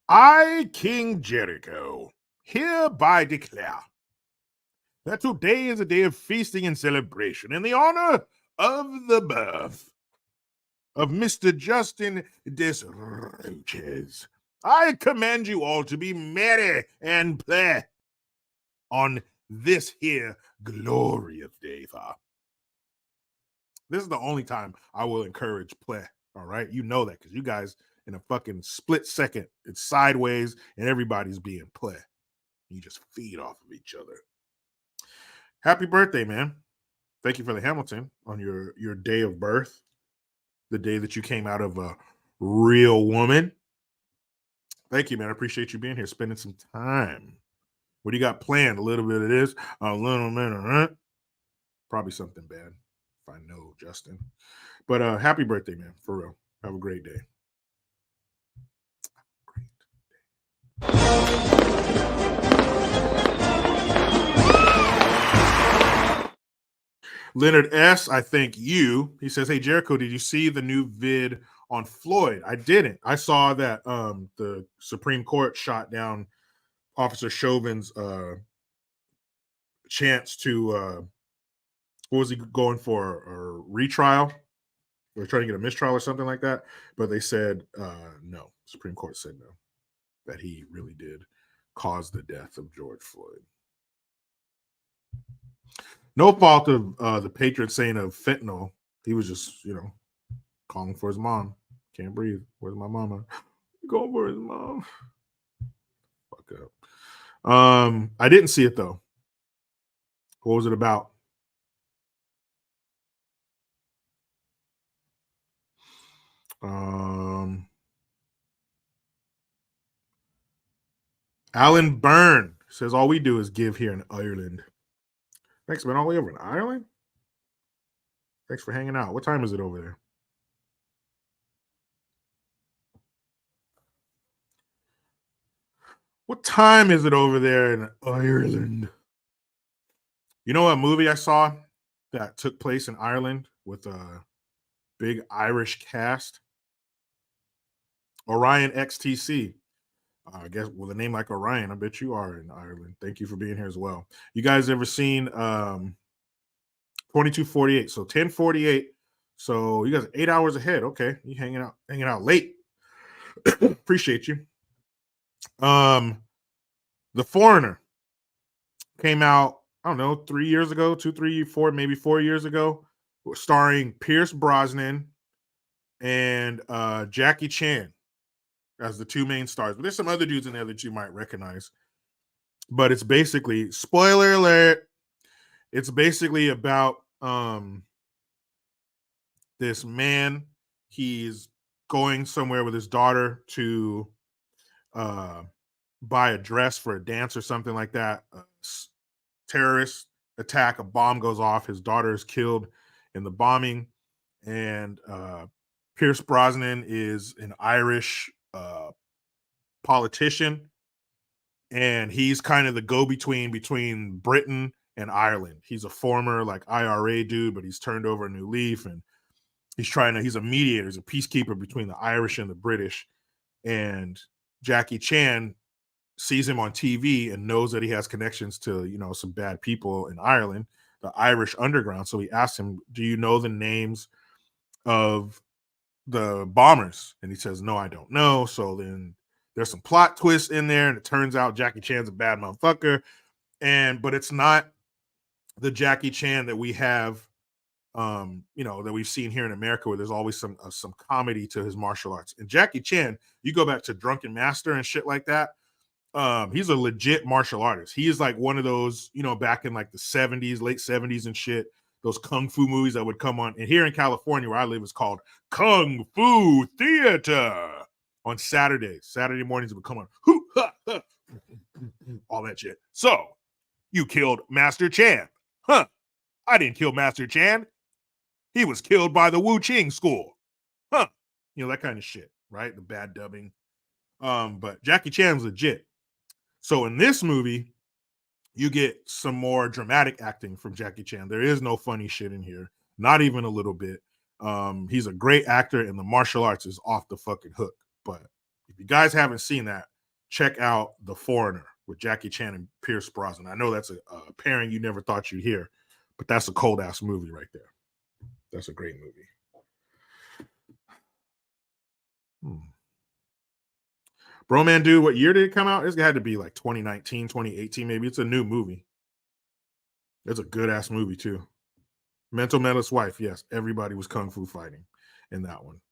I, King Jericho, hereby declare that today is a day of feasting and celebration in the honor of the birth of Mr. Justin Des Roches. I command you all to be merry and play on this here glorious day, Father. This is the only time I will encourage play, all right? You know that because you guys, in a fucking split second, it's sideways and everybody's being play. You just feed off of each other. Happy birthday, man. Thank you for the Hamilton on your day of birth, the day that you came out of a real woman. Thank you, man. I appreciate you being here, spending some time. What do you got planned? A little bit of this, a little bit of that. Probably something bad, if I know, Justin. But happy birthday, man, for real. Have a great day. Leonard S., I thank you. He says, hey, Jericho, did you see the new vid on Floyd? I didn't. I saw that the Supreme Court shot down Officer Chauvin's chance to, what was he going for, a retrial? They were trying to get a mistrial or something like that. But they said no. Supreme Court said no, that he really did cause the death of George Floyd. No fault of the patron saint of fentanyl. He was just, calling for his mom. Can't breathe. Where's my mama? Going for his mom. Fuck up. I didn't see it though. What was it about? Alan Byrne says all we do is give here in Ireland. Thanks, man. All the way over in Ireland. Thanks for hanging out. What time is it over there? What time is it over there in Ireland? You know what movie I saw that took place in Ireland with a big Irish cast? Orion XTC. I guess with a name like Orion, I bet you are in Ireland. Thank you for being here as well. You guys ever seen 2248? So 1048. So you guys are 8 hours ahead. Okay, you hanging out late. Appreciate you. The Foreigner came out, I don't know, 3 years ago, 2, 3, 4, maybe 4 years ago, starring Pierce Brosnan and Jackie Chan as the two main stars. But there's some other dudes in there that you might recognize. But it's basically, spoiler alert, it's basically about this man. He's going somewhere with his daughter to buy a dress for a dance or something like that. Terrorist attack, a bomb goes off. His daughter is killed in the bombing. And Pierce Brosnan is an Irish politician. And he's kind of the go-between between Britain and Ireland. He's a former like IRA dude, but he's turned over a new leaf, and he's a mediator, he's a peacekeeper between the Irish and the British. And Jackie Chan sees him on TV and knows that he has connections to, some bad people in Ireland, the Irish underground. So he asks him, do you know the names of the bombers? And he says, no, I don't know. So then there's some plot twists in there, and it turns out Jackie Chan's a bad motherfucker. But it's not the Jackie Chan that we have, that we've seen here in America, where there's always some comedy to his martial arts. And Jackie Chan, you go back to Drunken Master and shit like that. He's a legit martial artist. He is like one of those, back in like the 70s, late 70s and shit, those kung fu movies that would come on. And here in California, where I live, it's called Kung Fu Theater on Saturdays. Saturday mornings it would come on. All that shit. So, you killed Master Chan. Huh. I didn't kill Master Chan. He was killed by the Wu Ching school. Huh. That kind of shit, right? The bad dubbing. But Jackie Chan's legit. So in this movie, you get some more dramatic acting from Jackie Chan. There is no funny shit in here. Not even a little bit. He's a great actor, and the martial arts is off the fucking hook. But if you guys haven't seen that, check out The Foreigner with Jackie Chan and Pierce Brosnan. I know that's a pairing you never thought you'd hear, but that's a cold-ass movie right there. That's a great movie. Bro, man, dude, what year did it come out? It's had to be like 2019, 2018, maybe. It's a new movie. It's a good-ass movie, too. Mental Medalist's Wife, yes. Everybody was kung fu fighting in that one.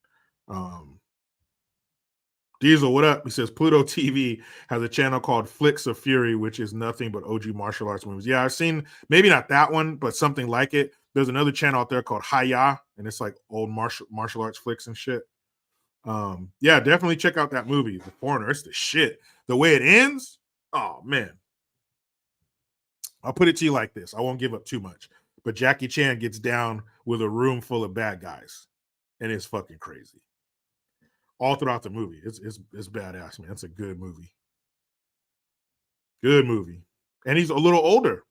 Diesel, what up? He says, Pluto TV has a channel called Flicks of Fury, which is nothing but OG martial arts movies. Yeah, I've seen, maybe not that one, but something like it. There's another channel out there called Haya, and it's like old martial arts flicks and shit. Yeah, definitely check out that movie, The Foreigner. It's the shit. The way it ends, oh man. I'll put it to you like this. I won't give up too much. But Jackie Chan gets down with a room full of bad guys, and it's fucking crazy. All throughout the movie. It's badass, man. It's a good movie. Good movie. And he's a little older.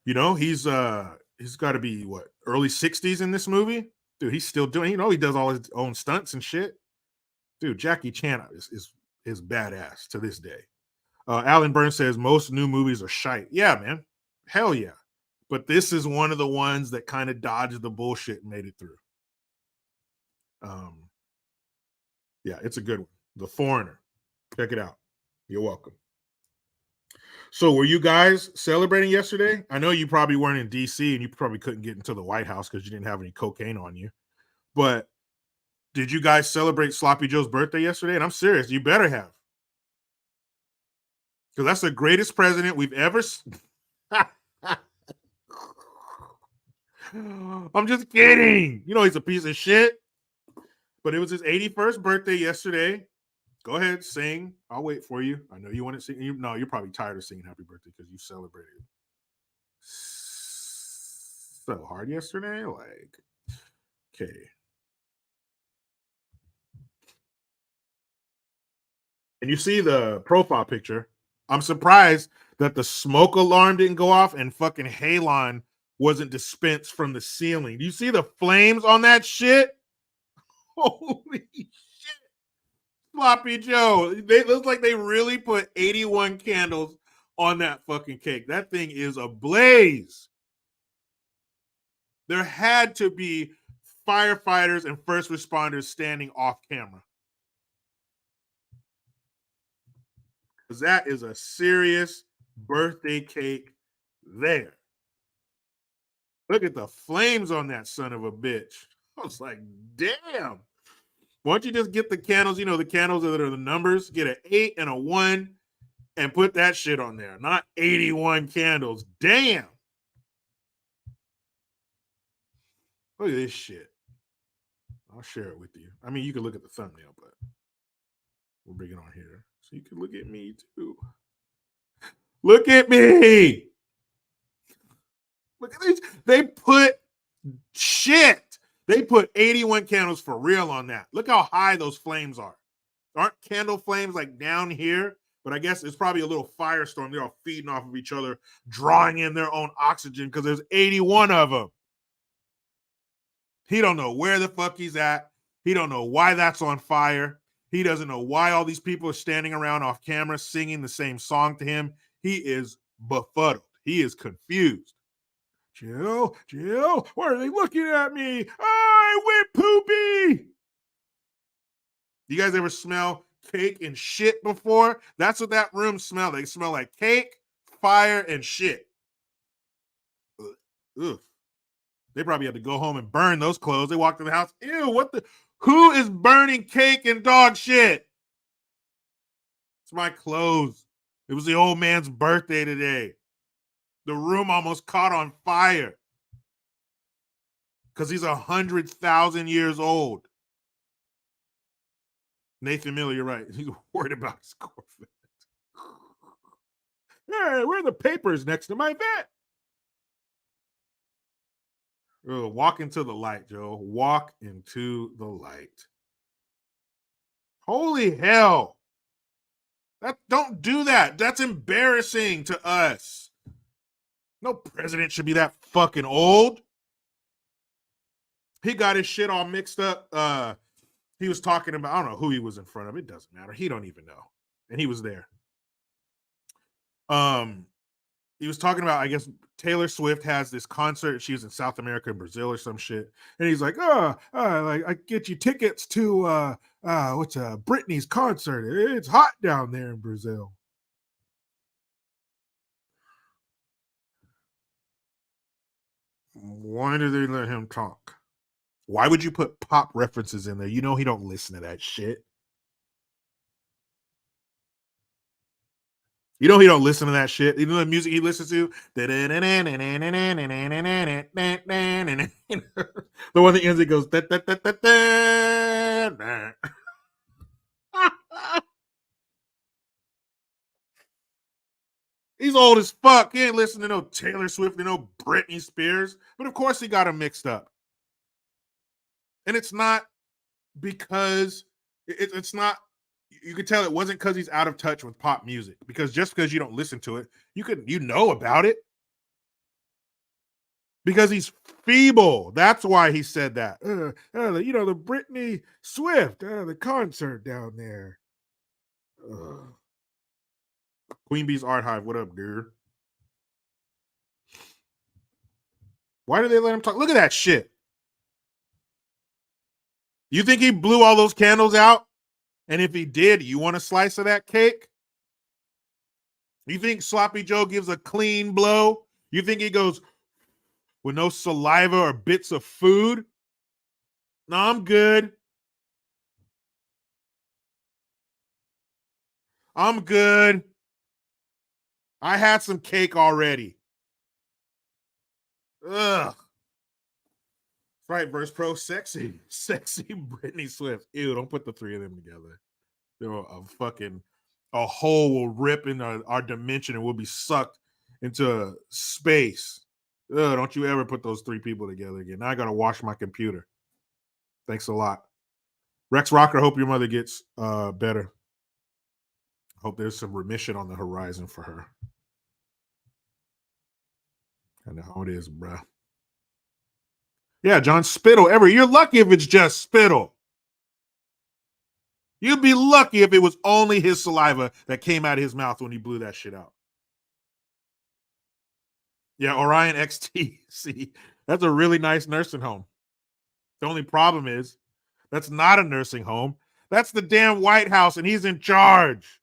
He's got to be what, early 60s in this movie? Dude, he's still doing, he does all his own stunts and shit. Dude, Jackie Chan is badass to this day. Alan Burns says most new movies are shite. Yeah, man. Hell yeah. But this is one of the ones that kind of dodged the bullshit and made it through. Yeah, it's a good one. The Foreigner. Check it out. You're welcome. So were you guys celebrating yesterday? I know you probably weren't in DC and you probably couldn't get into the White House because you didn't have any cocaine on you. But did you guys celebrate Sloppy Joe's birthday yesterday? And I'm serious, you better have. Because that's the greatest president we've ever. I'm just kidding. He's a piece of shit. But it was his 81st birthday yesterday. Go ahead, sing. I'll wait for you. I know you want to sing. No, you're probably tired of singing happy birthday because you celebrated so hard yesterday. Like, okay. And you see the profile picture. I'm surprised that the smoke alarm didn't go off and fucking halon wasn't dispensed from the ceiling. Do you see the flames on that shit? Holy shit. Sloppy Joe. They look like they really put 81 candles on that fucking cake. That thing is ablaze. There had to be firefighters and first responders standing off camera. Because that is a serious birthday cake there. Look at the flames on that son of a bitch. I was like, damn. Why don't you just get the candles, the candles that are the numbers, get an 8 and a 1 and put that shit on there. Not 81 candles. Damn. Look at this shit. I'll share it with you. I mean, you can look at the thumbnail, but we'll bring it on here so you can look at me too. Look at me. Look at these. They put shit. They put 81 candles for real on that. Look how high those flames are. Aren't candle flames like down here? But I guess it's probably a little firestorm. They're all feeding off of each other, drawing in their own oxygen because there's 81 of them. He don't know where the fuck he's at. He don't know why that's on fire. He doesn't know why all these people are standing around off camera singing the same song to him. He is befuddled. He is confused. Jill, why are they looking at me? I went poopy. You guys ever smell cake and shit before? That's what that room smelled. They smell like cake, fire, and shit. Ugh. They probably had to go home and burn those clothes. They walked in the house. Ew, what the? Who is burning cake and dog shit? It's my clothes. It was the old man's birthday today. The room almost caught on fire because he's 100,000 years old. Nathan Miller, you're right. He's worried about his Corvette. Hey, where are the papers next to my vet? Walk into the light, Joe. Walk into the light. Holy hell. Don't do that. That's embarrassing to us. No president should be that fucking old. He got his shit all mixed up. He was talking about, I don't know who he was in front of. It doesn't matter. He don't even know. And he was there. He was talking about, I guess, Taylor Swift has this concert. She was in South America and Brazil or some shit. And he's like, like, I get you tickets to Britney's concert. It's hot down there in Brazil. Why do they let him talk? Why would you put pop references in there? You know he don't listen to that shit. You know he don't listen to that shit. You know the music he listens to? The one that ends it goes. He's old as fuck. He ain't listening to no Taylor Swift and no Britney Spears. But of course he got them mixed up. And it's not because it's not. You could tell it wasn't because he's out of touch with pop music. Because just because you don't listen to it, you know about it. Because he's feeble. That's why he said that. The Britney Swift, the concert down there. Queen Bee's Art Hive, what up, dude? Why did they let him talk? Look at that shit. You think he blew all those candles out? And if he did, you want a slice of that cake? You think Sloppy Joe gives a clean blow? You think he goes with no saliva or bits of food? No, I'm good. I'm good. I had some cake already. Ugh. It's Sprite versus Pro, sexy Britney Swift. Ew, don't put the three of them together. They're a hole will rip in our dimension and we'll be sucked into space. Ugh, don't you ever put those three people together again. Now I gotta wash my computer. Thanks a lot. Rex Rocker, hope your mother gets better. Hope there's some remission on the horizon for her. I know how it is, bruh. Yeah, John Spittle. You're lucky if it's just spittle. You'd be lucky if it was only his saliva that came out of his mouth when he blew that shit out. Yeah, Orion XT. See, that's a really nice nursing home. The only problem is that's not a nursing home. That's the damn White House, and he's in charge.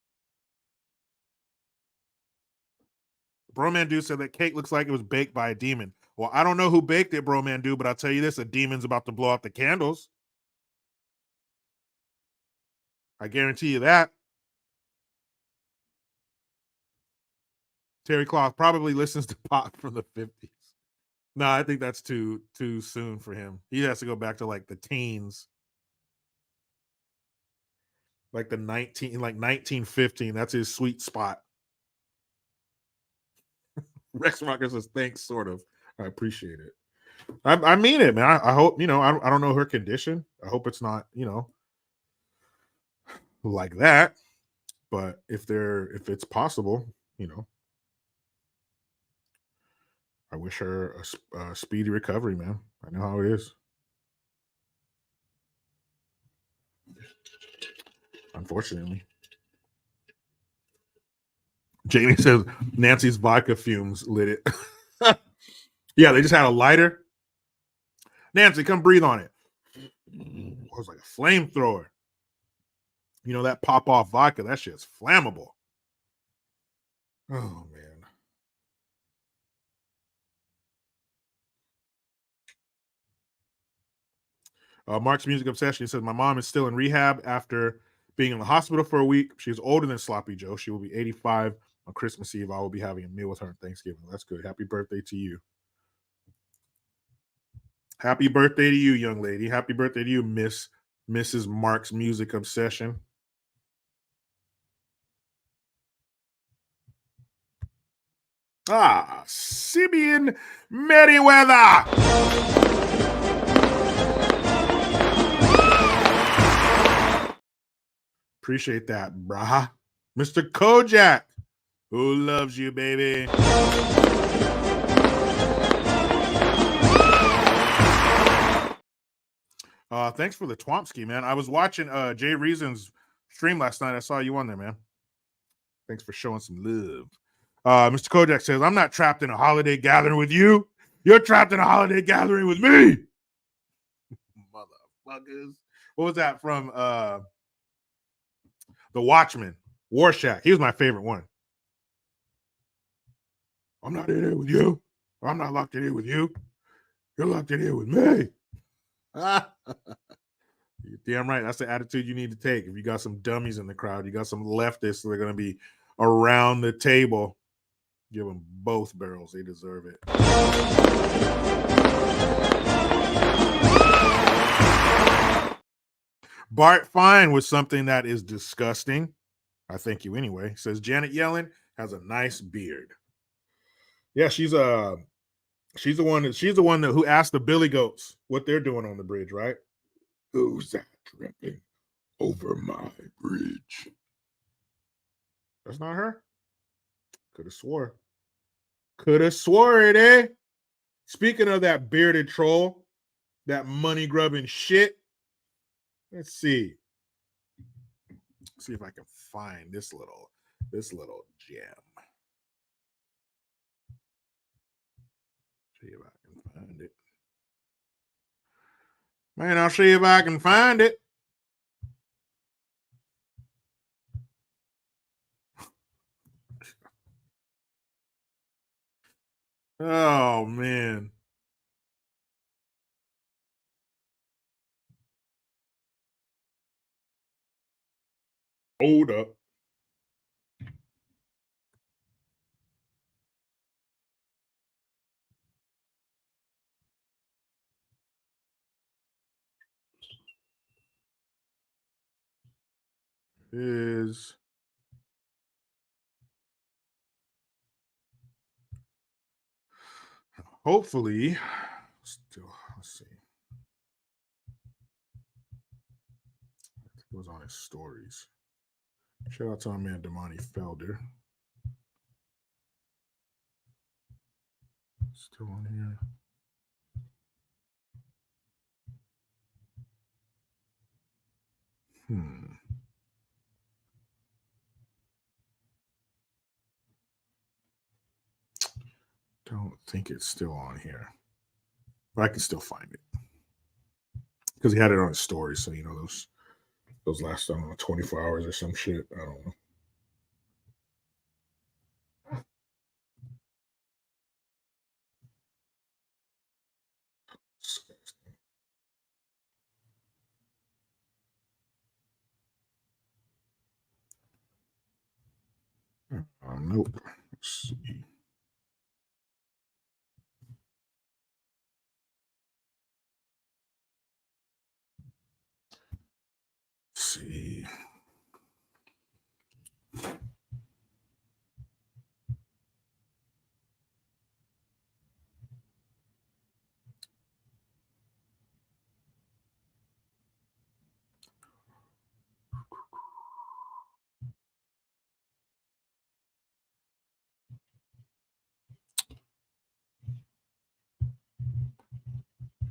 Bromandu said that cake looks like it was baked by a demon. Well, I don't know who baked it, Bromandu, but I'll tell you this, a demon's about to blow out the candles. I guarantee you that. Terry Cloth probably listens to pop from the 50s. No, I think that's too soon for him. He has to go back to like the teens. Like 1915. That's his sweet spot. Rex Rocker says, thanks, sort of. I appreciate it. I mean it, man. I hope, I don't know her condition. I hope it's not, like that. But if it's possible, I wish her a speedy recovery, man. I know how it is. Unfortunately. Jamie says Nancy's vodka fumes lit it. Yeah, they just had a lighter. Nancy, come breathe on it. It was like a flamethrower. That pop off vodka, that shit's flammable. Oh, man. Mark's Music Obsession says, my mom is still in rehab after being in the hospital for a week. She's older than Sloppy Joe. She will be 85 on Christmas Eve. I will be having a meal with her on Thanksgiving. That's good. Happy birthday to you. Happy birthday to you, young lady. Happy birthday to you, Mrs. Mark's Music Obsession. Simeon Merriweather. Appreciate that, brah. Mr. Kojak, who loves you, baby. Thanks for the Twompski, man. I was watching Jay Reason's stream last night. I saw you on there, man. Thanks for showing some love. Mr. Kojak says, I'm not trapped in a holiday gathering with you. You're trapped in a holiday gathering with me. Motherfuckers. What was that from The Watchmen? Warshak. He was my favorite one. I'm not in here with you. I'm not locked in here with you. You're locked in here with me. You're damn right. That's the attitude you need to take. If you got some dummies in the crowd, you got some leftists that are going to be around the table. Give them both barrels. They deserve it. Bart Fine was something that is disgusting. I thank you anyway. Says Janet Yellen has a nice beard. Yeah, she's the one who asked the Billy Goats what they're doing on the bridge, right? Who's that tripping over my bridge? That's not her. Could have swore it, eh? Speaking of that bearded troll, that money grubbing shit. Let's see. See if I can find this little gem. See if I can find it. Man, I'll see if I can find it. Oh, man. Hold up. is hopefully still, let's see. It was on his stories. Shout out to our man Damani Felder. Still on here. Don't think it's still on here, but I can still find it because he had it on his story. So you know those last, I don't know, 24 hours or some shit. I don't know. Nope. Let's see. Let's see.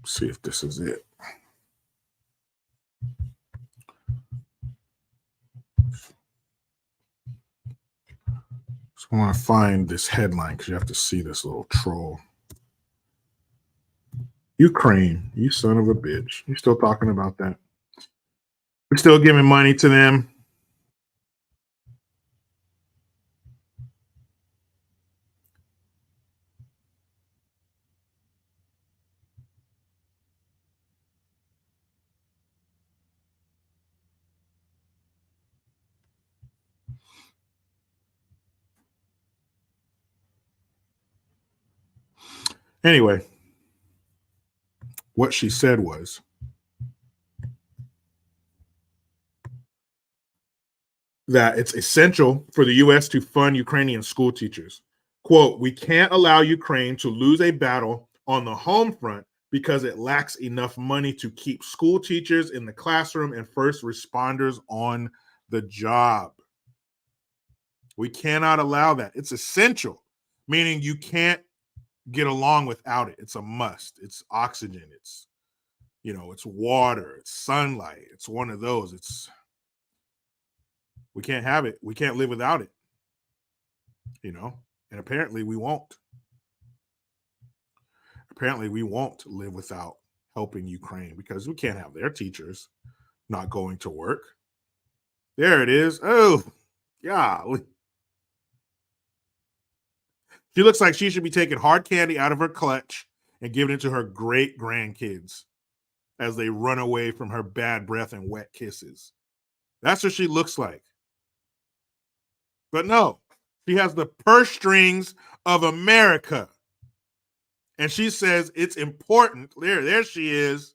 See if this is it. So I want to find this headline because you have to see this little troll. Ukraine, you son of a bitch. You're still talking about that. We're still giving money to them. Anyway, what she said was that it's essential for the U.S. to fund Ukrainian school teachers. Quote, we can't allow Ukraine to lose a battle on the home front because it lacks enough money to keep school teachers in the classroom and first responders on the job. We cannot allow that. It's essential, meaning you can't get along without it. It's a must. It's oxygen. It's, you know, it's water. It's sunlight. It's one of those. We can't have it. We can't live without it, you know, and apparently we won't. Apparently we won't live without helping Ukraine because we can't have their teachers not going to work. There it is. Oh, yeah. She looks like she should be taking hard candy out of her clutch and giving it to her great grandkids as they run away from her bad breath and wet kisses. That's what she looks like. But no, she has the purse strings of America. And she says it's important. There she is,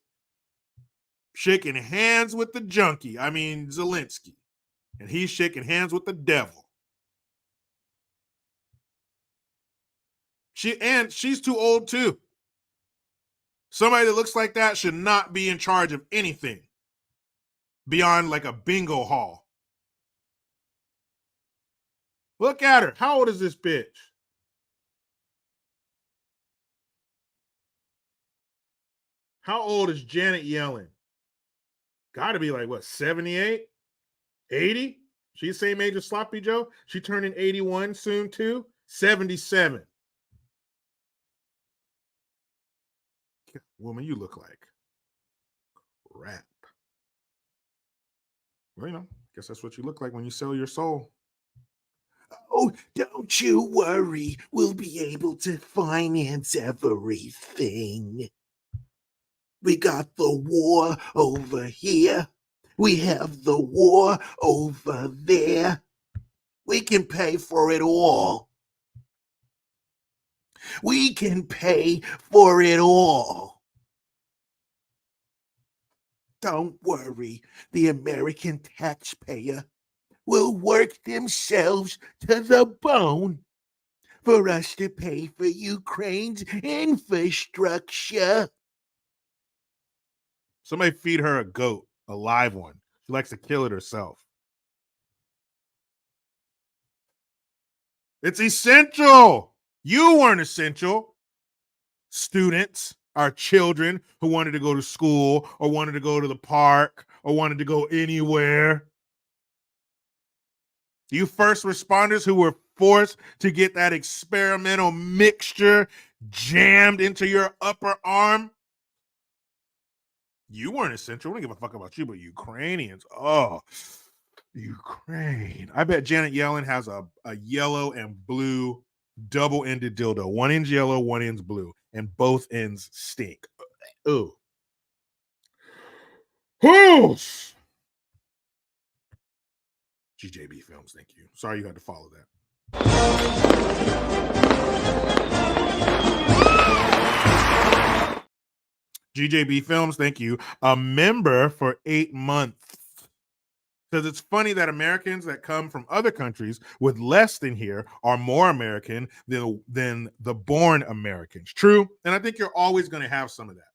shaking hands with the junkie. I mean, Zelensky. And he's shaking hands with the devil. She's too old too. Somebody that looks like that should not be in charge of anything beyond like a bingo hall. Look at her. How old is this bitch? How old is Janet Yellen? Got to be like, what, 78? 80? She's the same age as Sloppy Joe. She turning 81 soon too. 77. Woman, you look like crap. Well, you know, I guess that's what you look like when you sell your soul. Oh, don't you worry. We'll be able to finance everything. We got the war over here. We have the war over there. We can pay for it all. We can pay for it all. Don't worry, the American taxpayer will work themselves to the bone for us to pay for Ukraine's infrastructure. Somebody feed her a goat, a live one. She likes to kill it herself. It's essential. You weren't essential. Students, our children who wanted to go to school or wanted to go to the park or wanted to go anywhere. You first responders who were forced to get that experimental mixture jammed into your upper arm. You weren't essential. We don't give a fuck about you, but Ukrainians. Oh, Ukraine. I bet Janet Yellen has a yellow and blue double-ended dildo. One end's yellow, one end's blue, and both ends stink. Ooh. Whoos. GJB Films, thank you. Sorry you had to follow that. GJB Films, thank you. A member for 8 months. Because it's funny that Americans that come from other countries with less than here are more American than the born Americans. True. And I think you're always going to have some of that.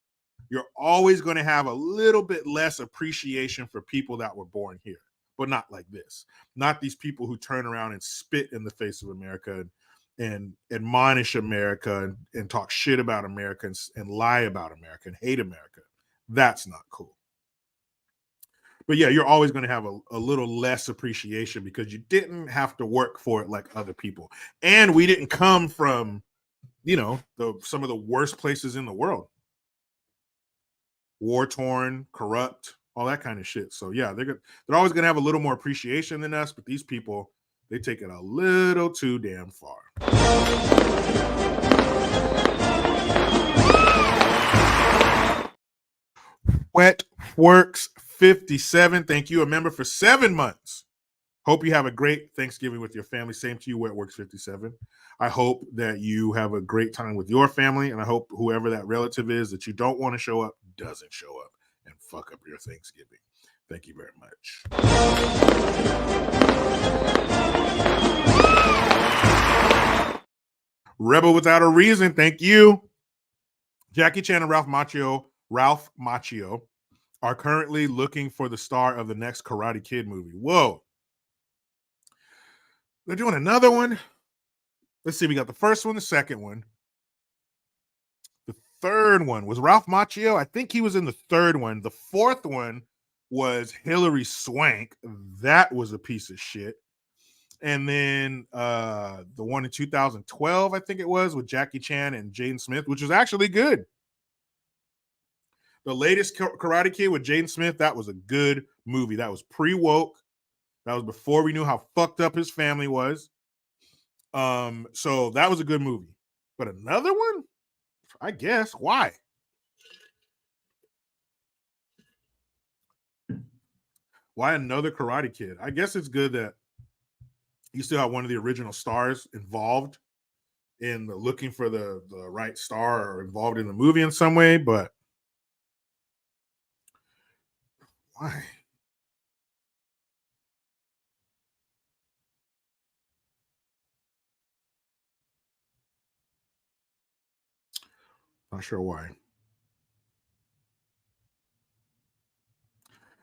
You're always going to have a little bit less appreciation for people that were born here, but not like this. Not these people who turn around and spit in the face of America and admonish America and talk shit about America and lie about America and hate America. That's not cool. But yeah, you're always going to have a little less appreciation because you didn't have to work for it like other people. And we didn't come from, some of the worst places in the world. War-torn, corrupt, all that kind of shit. So yeah, they're always going to have a little more appreciation than us, but these people, they take it a little too damn far. Wet Works 57. Thank you. A member for 7 months. Hope you have a great Thanksgiving with your family. Same to you, Wet Works 57. I hope that you have a great time with your family, and I hope whoever that relative is that you don't want to show up doesn't show up and fuck up your Thanksgiving. Thank you very much. Rebel Without a Reason. Thank you. Jackie Chan and Ralph Macchio are currently looking for the star of the next Karate Kid movie. Whoa. They're doing another one. Let's see. We got the first one, the second one. The third one was Ralph Macchio. I think he was in the third one. The fourth one was Hilary Swank. That was a piece of shit. And then the one in 2012, I think it was, with Jackie Chan and Jaden Smith, which was actually good. The latest Karate Kid with Jaden Smith, that was a good movie. That was pre-woke. That was before we knew how fucked up his family was. So that was a good movie. But another one? I guess. Why? Why another Karate Kid? I guess it's good that you still have one of the original stars involved in looking for the right star or involved in the movie in some way, but why? Not sure why.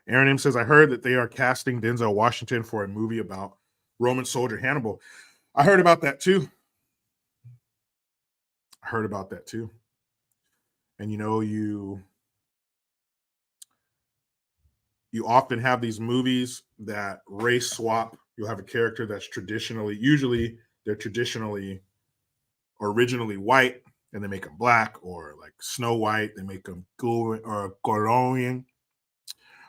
Aaron M says, I heard that they are casting Denzel Washington for a movie about Roman soldier Hannibal. I heard about that too. And you often have these movies that race swap. You'll have a character that's usually they're traditionally originally white, and they make them black, or like Snow White, they make them Colombian.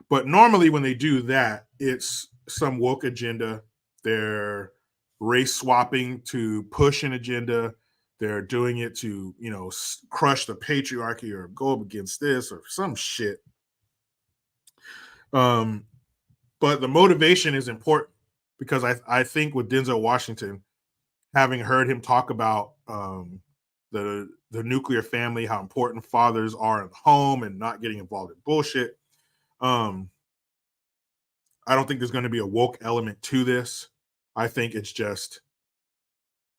But normally when they do that, it's some woke agenda. They're race swapping to push an agenda. They're doing it to, crush the patriarchy or go up against this or some shit. But the motivation is important because I think with Denzel Washington, having heard him talk about the nuclear family, how important fathers are in the home and not getting involved in bullshit, I don't think there's going to be a woke element to this. I think it's just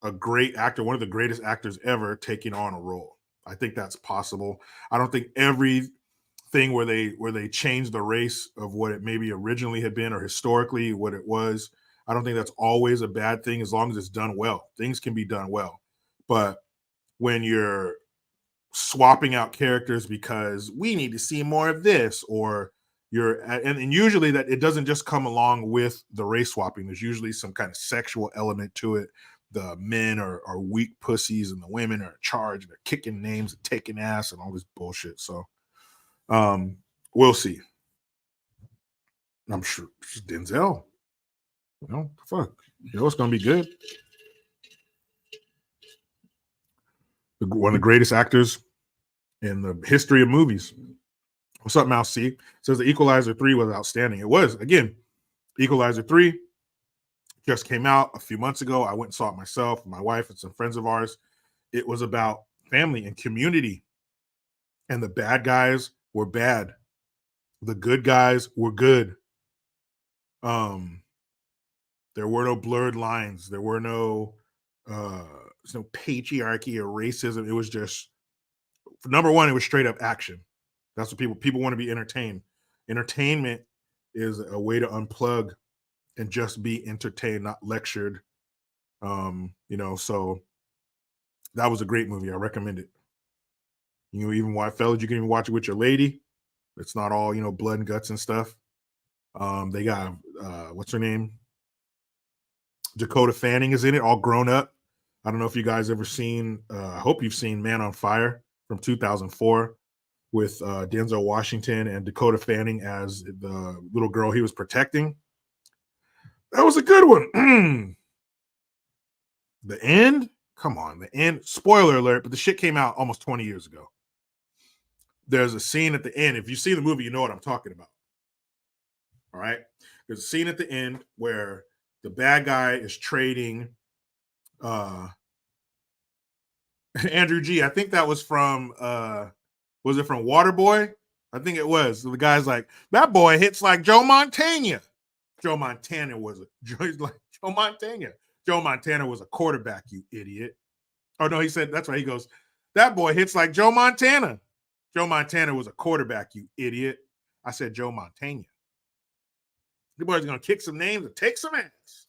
a great actor, one of the greatest actors ever, taking on a role. I think that's possible. I don't think everything where they change the race of what it maybe originally had been or historically what it was. I don't think that's always a bad thing as long as it's done well. Things can be done well. But when you're swapping out characters because we need to see more of this, or and usually that it doesn't just come along with the race swapping. There's usually some kind of sexual element to it. The men are weak pussies and the women are in charge. They're kicking names and taking ass and all this bullshit. So we'll see. I'm sure it's Denzel. You know, fuck. You know it's gonna be good. One of the greatest actors in the history of movies. What's up, Mouse C? Says the Equalizer 3 was outstanding. It was, again, Equalizer 3 just came out a few months ago. I went and saw it myself, my wife, and some friends of ours. It was about family and community. And the bad guys were bad. The good guys were good. There were no blurred lines. There were no patriarchy or racism. It was just, number one, it was straight up action. That's what people want to be entertained. Entertainment is a way to unplug and just be entertained, not lectured. So that was a great movie. I recommend it. Even fellas, you can even watch it with your lady. It's not all, blood and guts and stuff. They got what's her name? Dakota Fanning is in it, all grown up. I don't know if you guys ever seen, I hope you've seen Man on Fire from 2004 with Denzel Washington and Dakota Fanning as the little girl he was protecting. That was a good one. The end? Come on, the end. Spoiler alert, but the shit came out almost 20 years ago. There's a scene at the end. If you see the movie, you know what I'm talking about. All right? There's a scene at the end where the bad guy is trading Andrew G. I think that was from was it from Waterboy? I think it was. So the guy's like, that boy hits like Joe Montana. Joe Montana was Joe Montana. Joe Montana was a quarterback, you idiot. Oh no, he said, that's right. He goes, that boy hits like Joe Montana. Joe Montana was a quarterback, you idiot. I said Joe Montana. The boy's gonna kick some names and take some ass.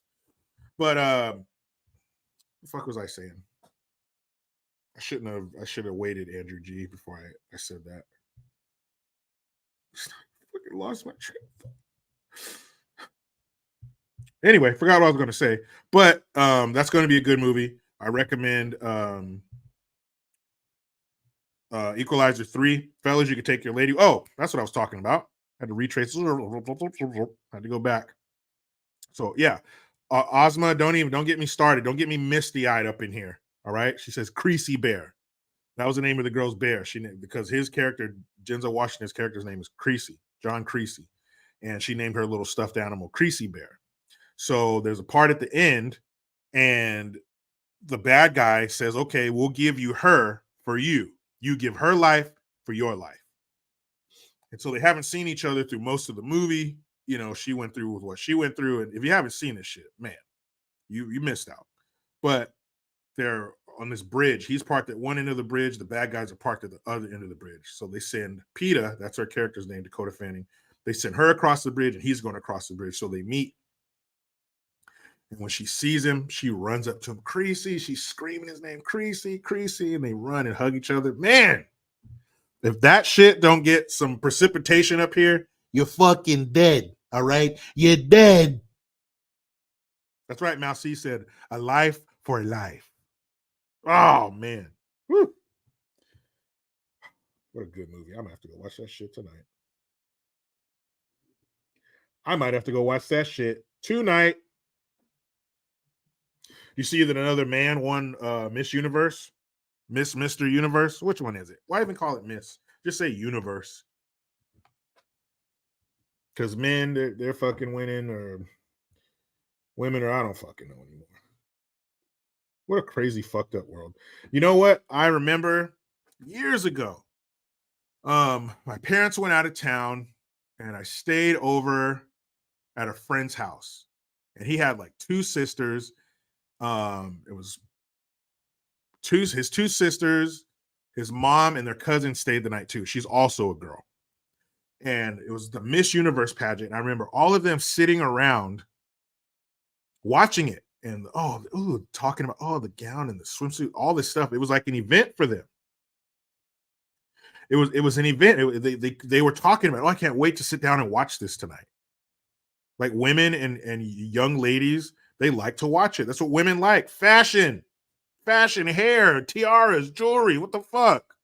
But what the fuck was I saying? I should have waited, Andrew G, before I said that. I fucking lost my train of thought. Anyway, forgot what I was going to say. But that's going to be a good movie. I recommend Equalizer 3. Fellas, you can take your lady. Oh, that's what I was talking about. I had to retrace. I had to go back. So, yeah. Ozma, don't get me started. Don't get me misty-eyed up in here. All right? She says Creasy Bear. That was the name of the girl's bear. Because his character, Denzel Washington's character's name is Creasy, John Creasy. And she named her little stuffed animal Creasy Bear. So there's a part at the end, and the bad guy says, okay, we'll give you her for you. You give her life for your life. And so they haven't seen each other through most of the movie. She went through with what she went through. And if you haven't seen this shit, man, you missed out. But they're on this bridge. He's parked at one end of the bridge. The bad guys are parked at the other end of the bridge. So they send PETA, that's her character's name, Dakota Fanning. They send her across the bridge, and he's going across the bridge. So they meet. And when she sees him, she runs up to him, Creasy. She's screaming his name, Creasy, Creasy, and they run and hug each other. Man, if that shit don't get some precipitation up here, you're fucking dead, all right? You're dead. That's right, Mouse C said, a life for a life. Oh, man. Woo. What a good movie. I'm going to have to go watch that shit tonight. I might have to go watch that shit tonight. You see that another man won Miss Universe? Mr. Universe? Which one is it? Why even call it Miss? Just say Universe. Because men, they're fucking winning, or women, or I don't fucking know anymore. What a crazy, fucked up world. You know what? I remember years ago, my parents went out of town, and I stayed over at a friend's house, and he had like two sisters. It was his two sisters, his mom, and their cousin stayed the night too. She's also a girl. And it was the Miss Universe pageant. And I remember all of them sitting around watching it and talking about the gown and the swimsuit, all this stuff. It was like an event for them. It was an event. They were talking about, I can't wait to sit down and watch this tonight. Like women and young ladies, they like to watch it. That's what women like. Fashion, hair, tiaras, jewelry. What the fuck?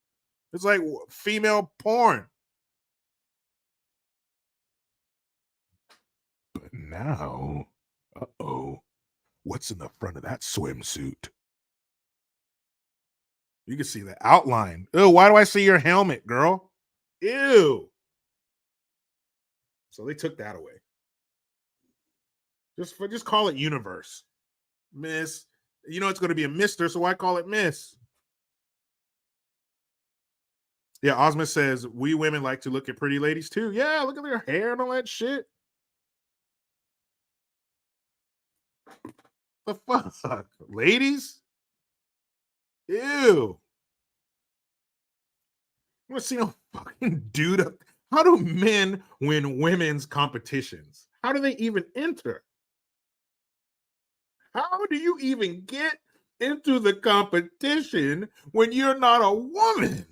It's like female porn. But now, what's in the front of that swimsuit? You can see the outline. Ew, why do I see your helmet, girl? Ew. So they took that away. Just call it Universe. Miss. You know it's going to be a Mister, so why call it Miss? Yeah, Ozma says, we women like to look at pretty ladies too. Yeah, look at their hair and all that shit. The fuck? Ladies? Ew. I want to see no fucking dude up. How do men win women's competitions? How do they even enter? How do you even get into the competition when you're not a woman?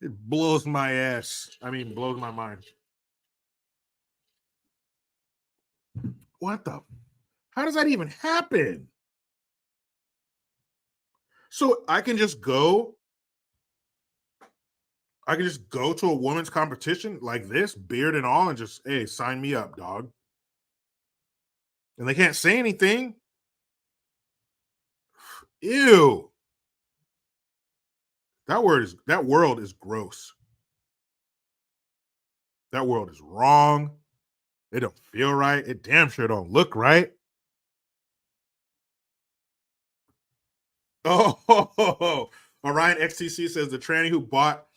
It blows my ass. Blows my mind. What the? How does that even happen? So I can just go to a women's competition like this, beard and all, and just, hey, sign me up, dog. And they can't say anything. Ew. That world is gross. That world is wrong. It don't feel right. It damn sure don't look right. Oh, Orion XTC says the tranny who bought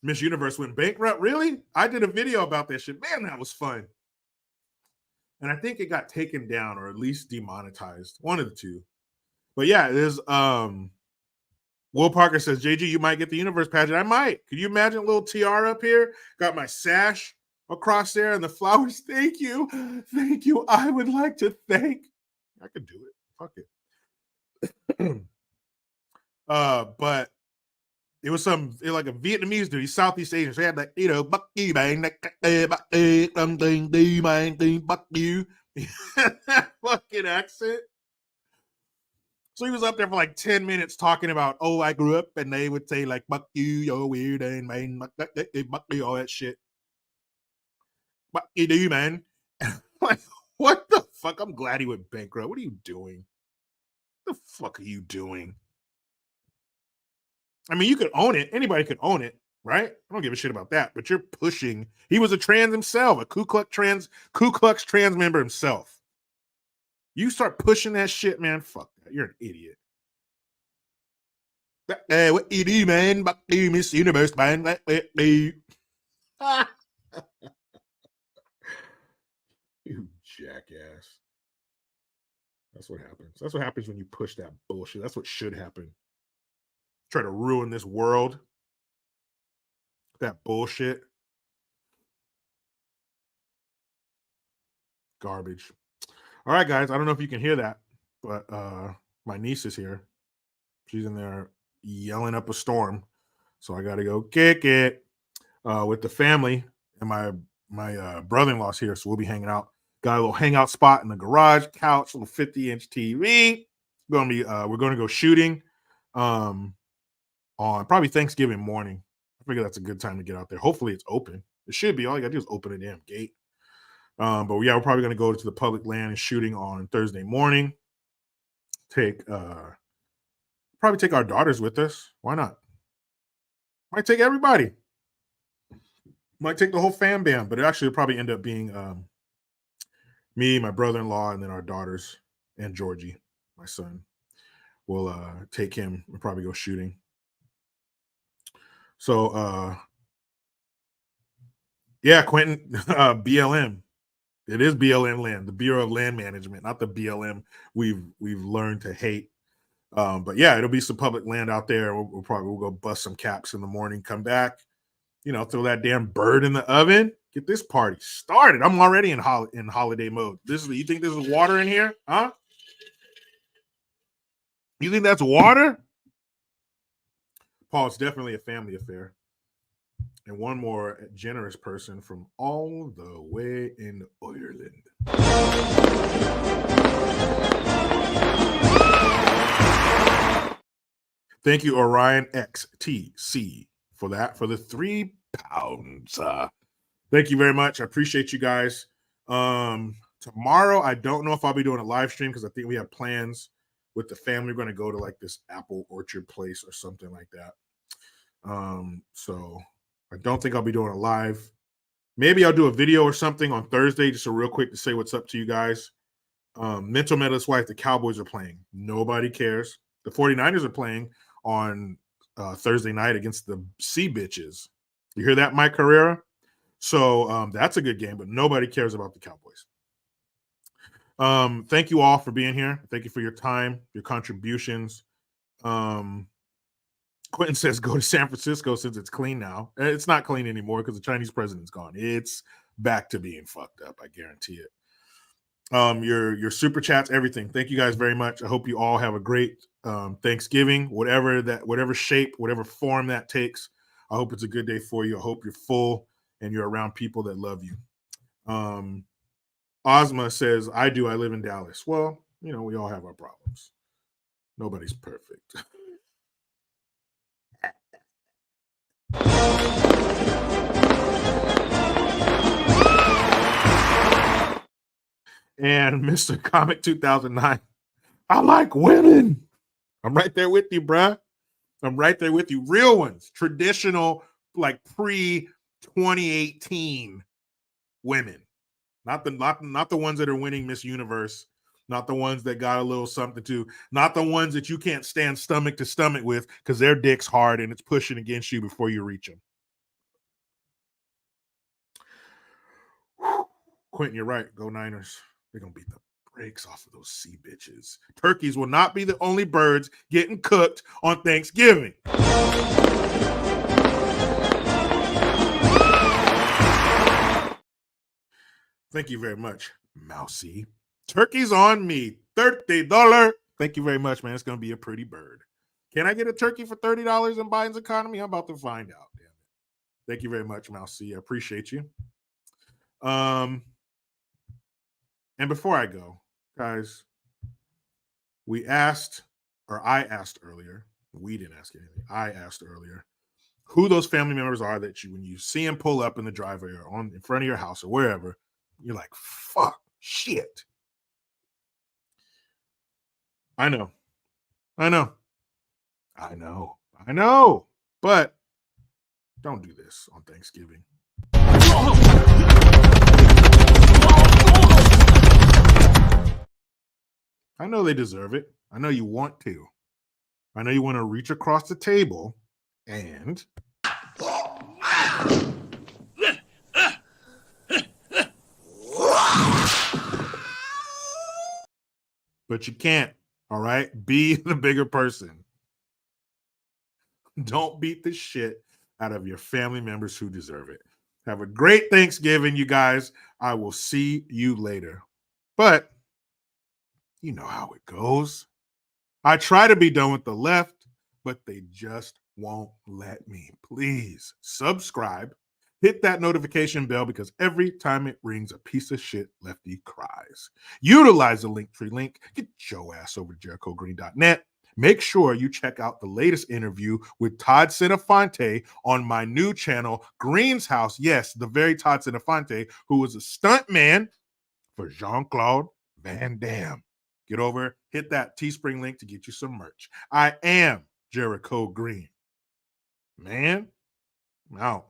Miss Universe went bankrupt. Really? I did a video about that shit. Man, that was fun. And I think it got taken down or at least demonetized. One of the two. But yeah, there's Will Parker says, JG, you might get the Universe pageant. I might. Could you imagine a little tiara up here? Got my sash across there and the flowers. Thank you. Thank you. I would like to thank. I could do it. Fuck it. But it was like a Vietnamese dude. He's Southeast Asian. So he had that, buck you, bang, buck you. That fucking accent. So he was up there for like 10 minutes talking about, I grew up, and they would say like, buck you, you're weird, and man, buck you, all that shit. Buck you do, man. Like, what the fuck? I'm glad he went bankrupt. What are you doing? What the fuck are you doing? You could own it. Anybody could own it, right? I don't give a shit about that. But you're pushing. He was a trans himself, a Ku Klux trans member himself. You start pushing that shit, man. Fuck that. You're an idiot. Hey, what you do, man? Buck you, Miss Universe, man. You jackass. That's what happens. That's what happens when you push that bullshit. That's what should happen. Try to ruin this world. That bullshit. Garbage. All right, guys. I don't know if you can hear that, but my niece is here. She's in there yelling up a storm. So I got to go kick it with the family. And my brother-in-law's here, so we'll be hanging out. Got a little hangout spot in the garage, couch, little 50-inch TV. We're going to go shooting on probably Thanksgiving morning. I figure that's a good time to get out there. Hopefully it's open. It should be. All you got to do is open a damn gate. But yeah, we're probably going to go to the public land and shooting on Thursday morning. Probably take our daughters with us. Why not? Might take everybody. Might take the whole fam bam, but it actually will probably end up being me, my brother-in-law, and then our daughters and Georgie, my son. We'll take him and probably go shooting. So Yeah, Quentin, BLM. It is BLM land, the Bureau of Land Management, not the BLM we've learned to hate. But yeah, it'll be some public land out there. We'll go bust some caps in the morning, come back, throw that damn bird in the oven, get this party started. I'm already in holiday mode. You think this is water in here? Huh? You think that's water? Paul, it's definitely a family affair. And one more generous person from all the way in Ireland. Thank you, Orion XTC, for the £3. Thank you very much. I appreciate you guys. Tomorrow, I don't know if I'll be doing a live stream because I think we have plans with the family. We're going to go to like this apple orchard place or something like that. So I don't think I'll be doing a live. Maybe I'll do a video or something on Thursday, just a real quick to say what's up to you guys. Mental Medalist wife, the Cowboys are playing. Nobody cares. The 49ers are playing on Thursday night against the Sea Bitches. You hear that, Mike Carrera? So that's a good game, but nobody cares about the Cowboys. Thank you all for being here. Thank you for your time, your contributions. Quentin says go to San Francisco since it's clean now. It's not clean anymore because the Chinese president's gone. It's back to being fucked up. I guarantee it. Your super chats, everything. Thank you guys very much. I hope you all have a great Thanksgiving, whatever shape, whatever form that takes. I hope it's a good day for you. I hope you're full and you're around people that love you. Ozma says, I live in Dallas. Well, we all have our problems. Nobody's perfect. And Mr. Comic 2009, I like women. I'm right there with you, bruh. I'm right there with you. Real ones, traditional, like pre-2018 women. Not the ones that are winning Miss Universe, not the ones that got a little something to, not the ones that you can't stand stomach to stomach with because their dick's hard and it's pushing against you before you reach them. Quentin, you're right. Go Niners. They're going to beat the brakes off of those sea bitches. Turkeys will not be the only birds getting cooked on Thanksgiving. Thank you very much, Mousy. Turkey's on me. $30. Thank you very much, man. It's going to be a pretty bird. Can I get a turkey for $30 in Biden's economy? I'm about to find out. Damn it. Thank you very much, Mousy. I appreciate you. And before I go, guys, I asked earlier, we didn't ask anything. I asked earlier who those family members are that when you see them pull up in the driveway or in front of your house or wherever, you're like, fuck, shit. I know. But don't do this on Thanksgiving. I know they deserve it. I know you want to. I know you want to reach across the table and but you can't. All right? Be the bigger person. Don't beat the shit out of your family members who deserve it. Have a great Thanksgiving, you guys. I will see you later. But you know how it goes. I try to be done with the left, but they just won't let me. Please subscribe. Hit that notification bell because every time it rings, a piece of shit lefty cries. Utilize the Linktree link. Get your ass over to JerichoGreen.net. Make sure you check out the latest interview with Todd Senefonte on my new channel, Green's House. Yes, the very Todd Senefonte, who was a stunt man for Jean-Claude Van Damme. Get over, hit that Teespring link to get you some merch. I am Jericho Green. Man, I'm out.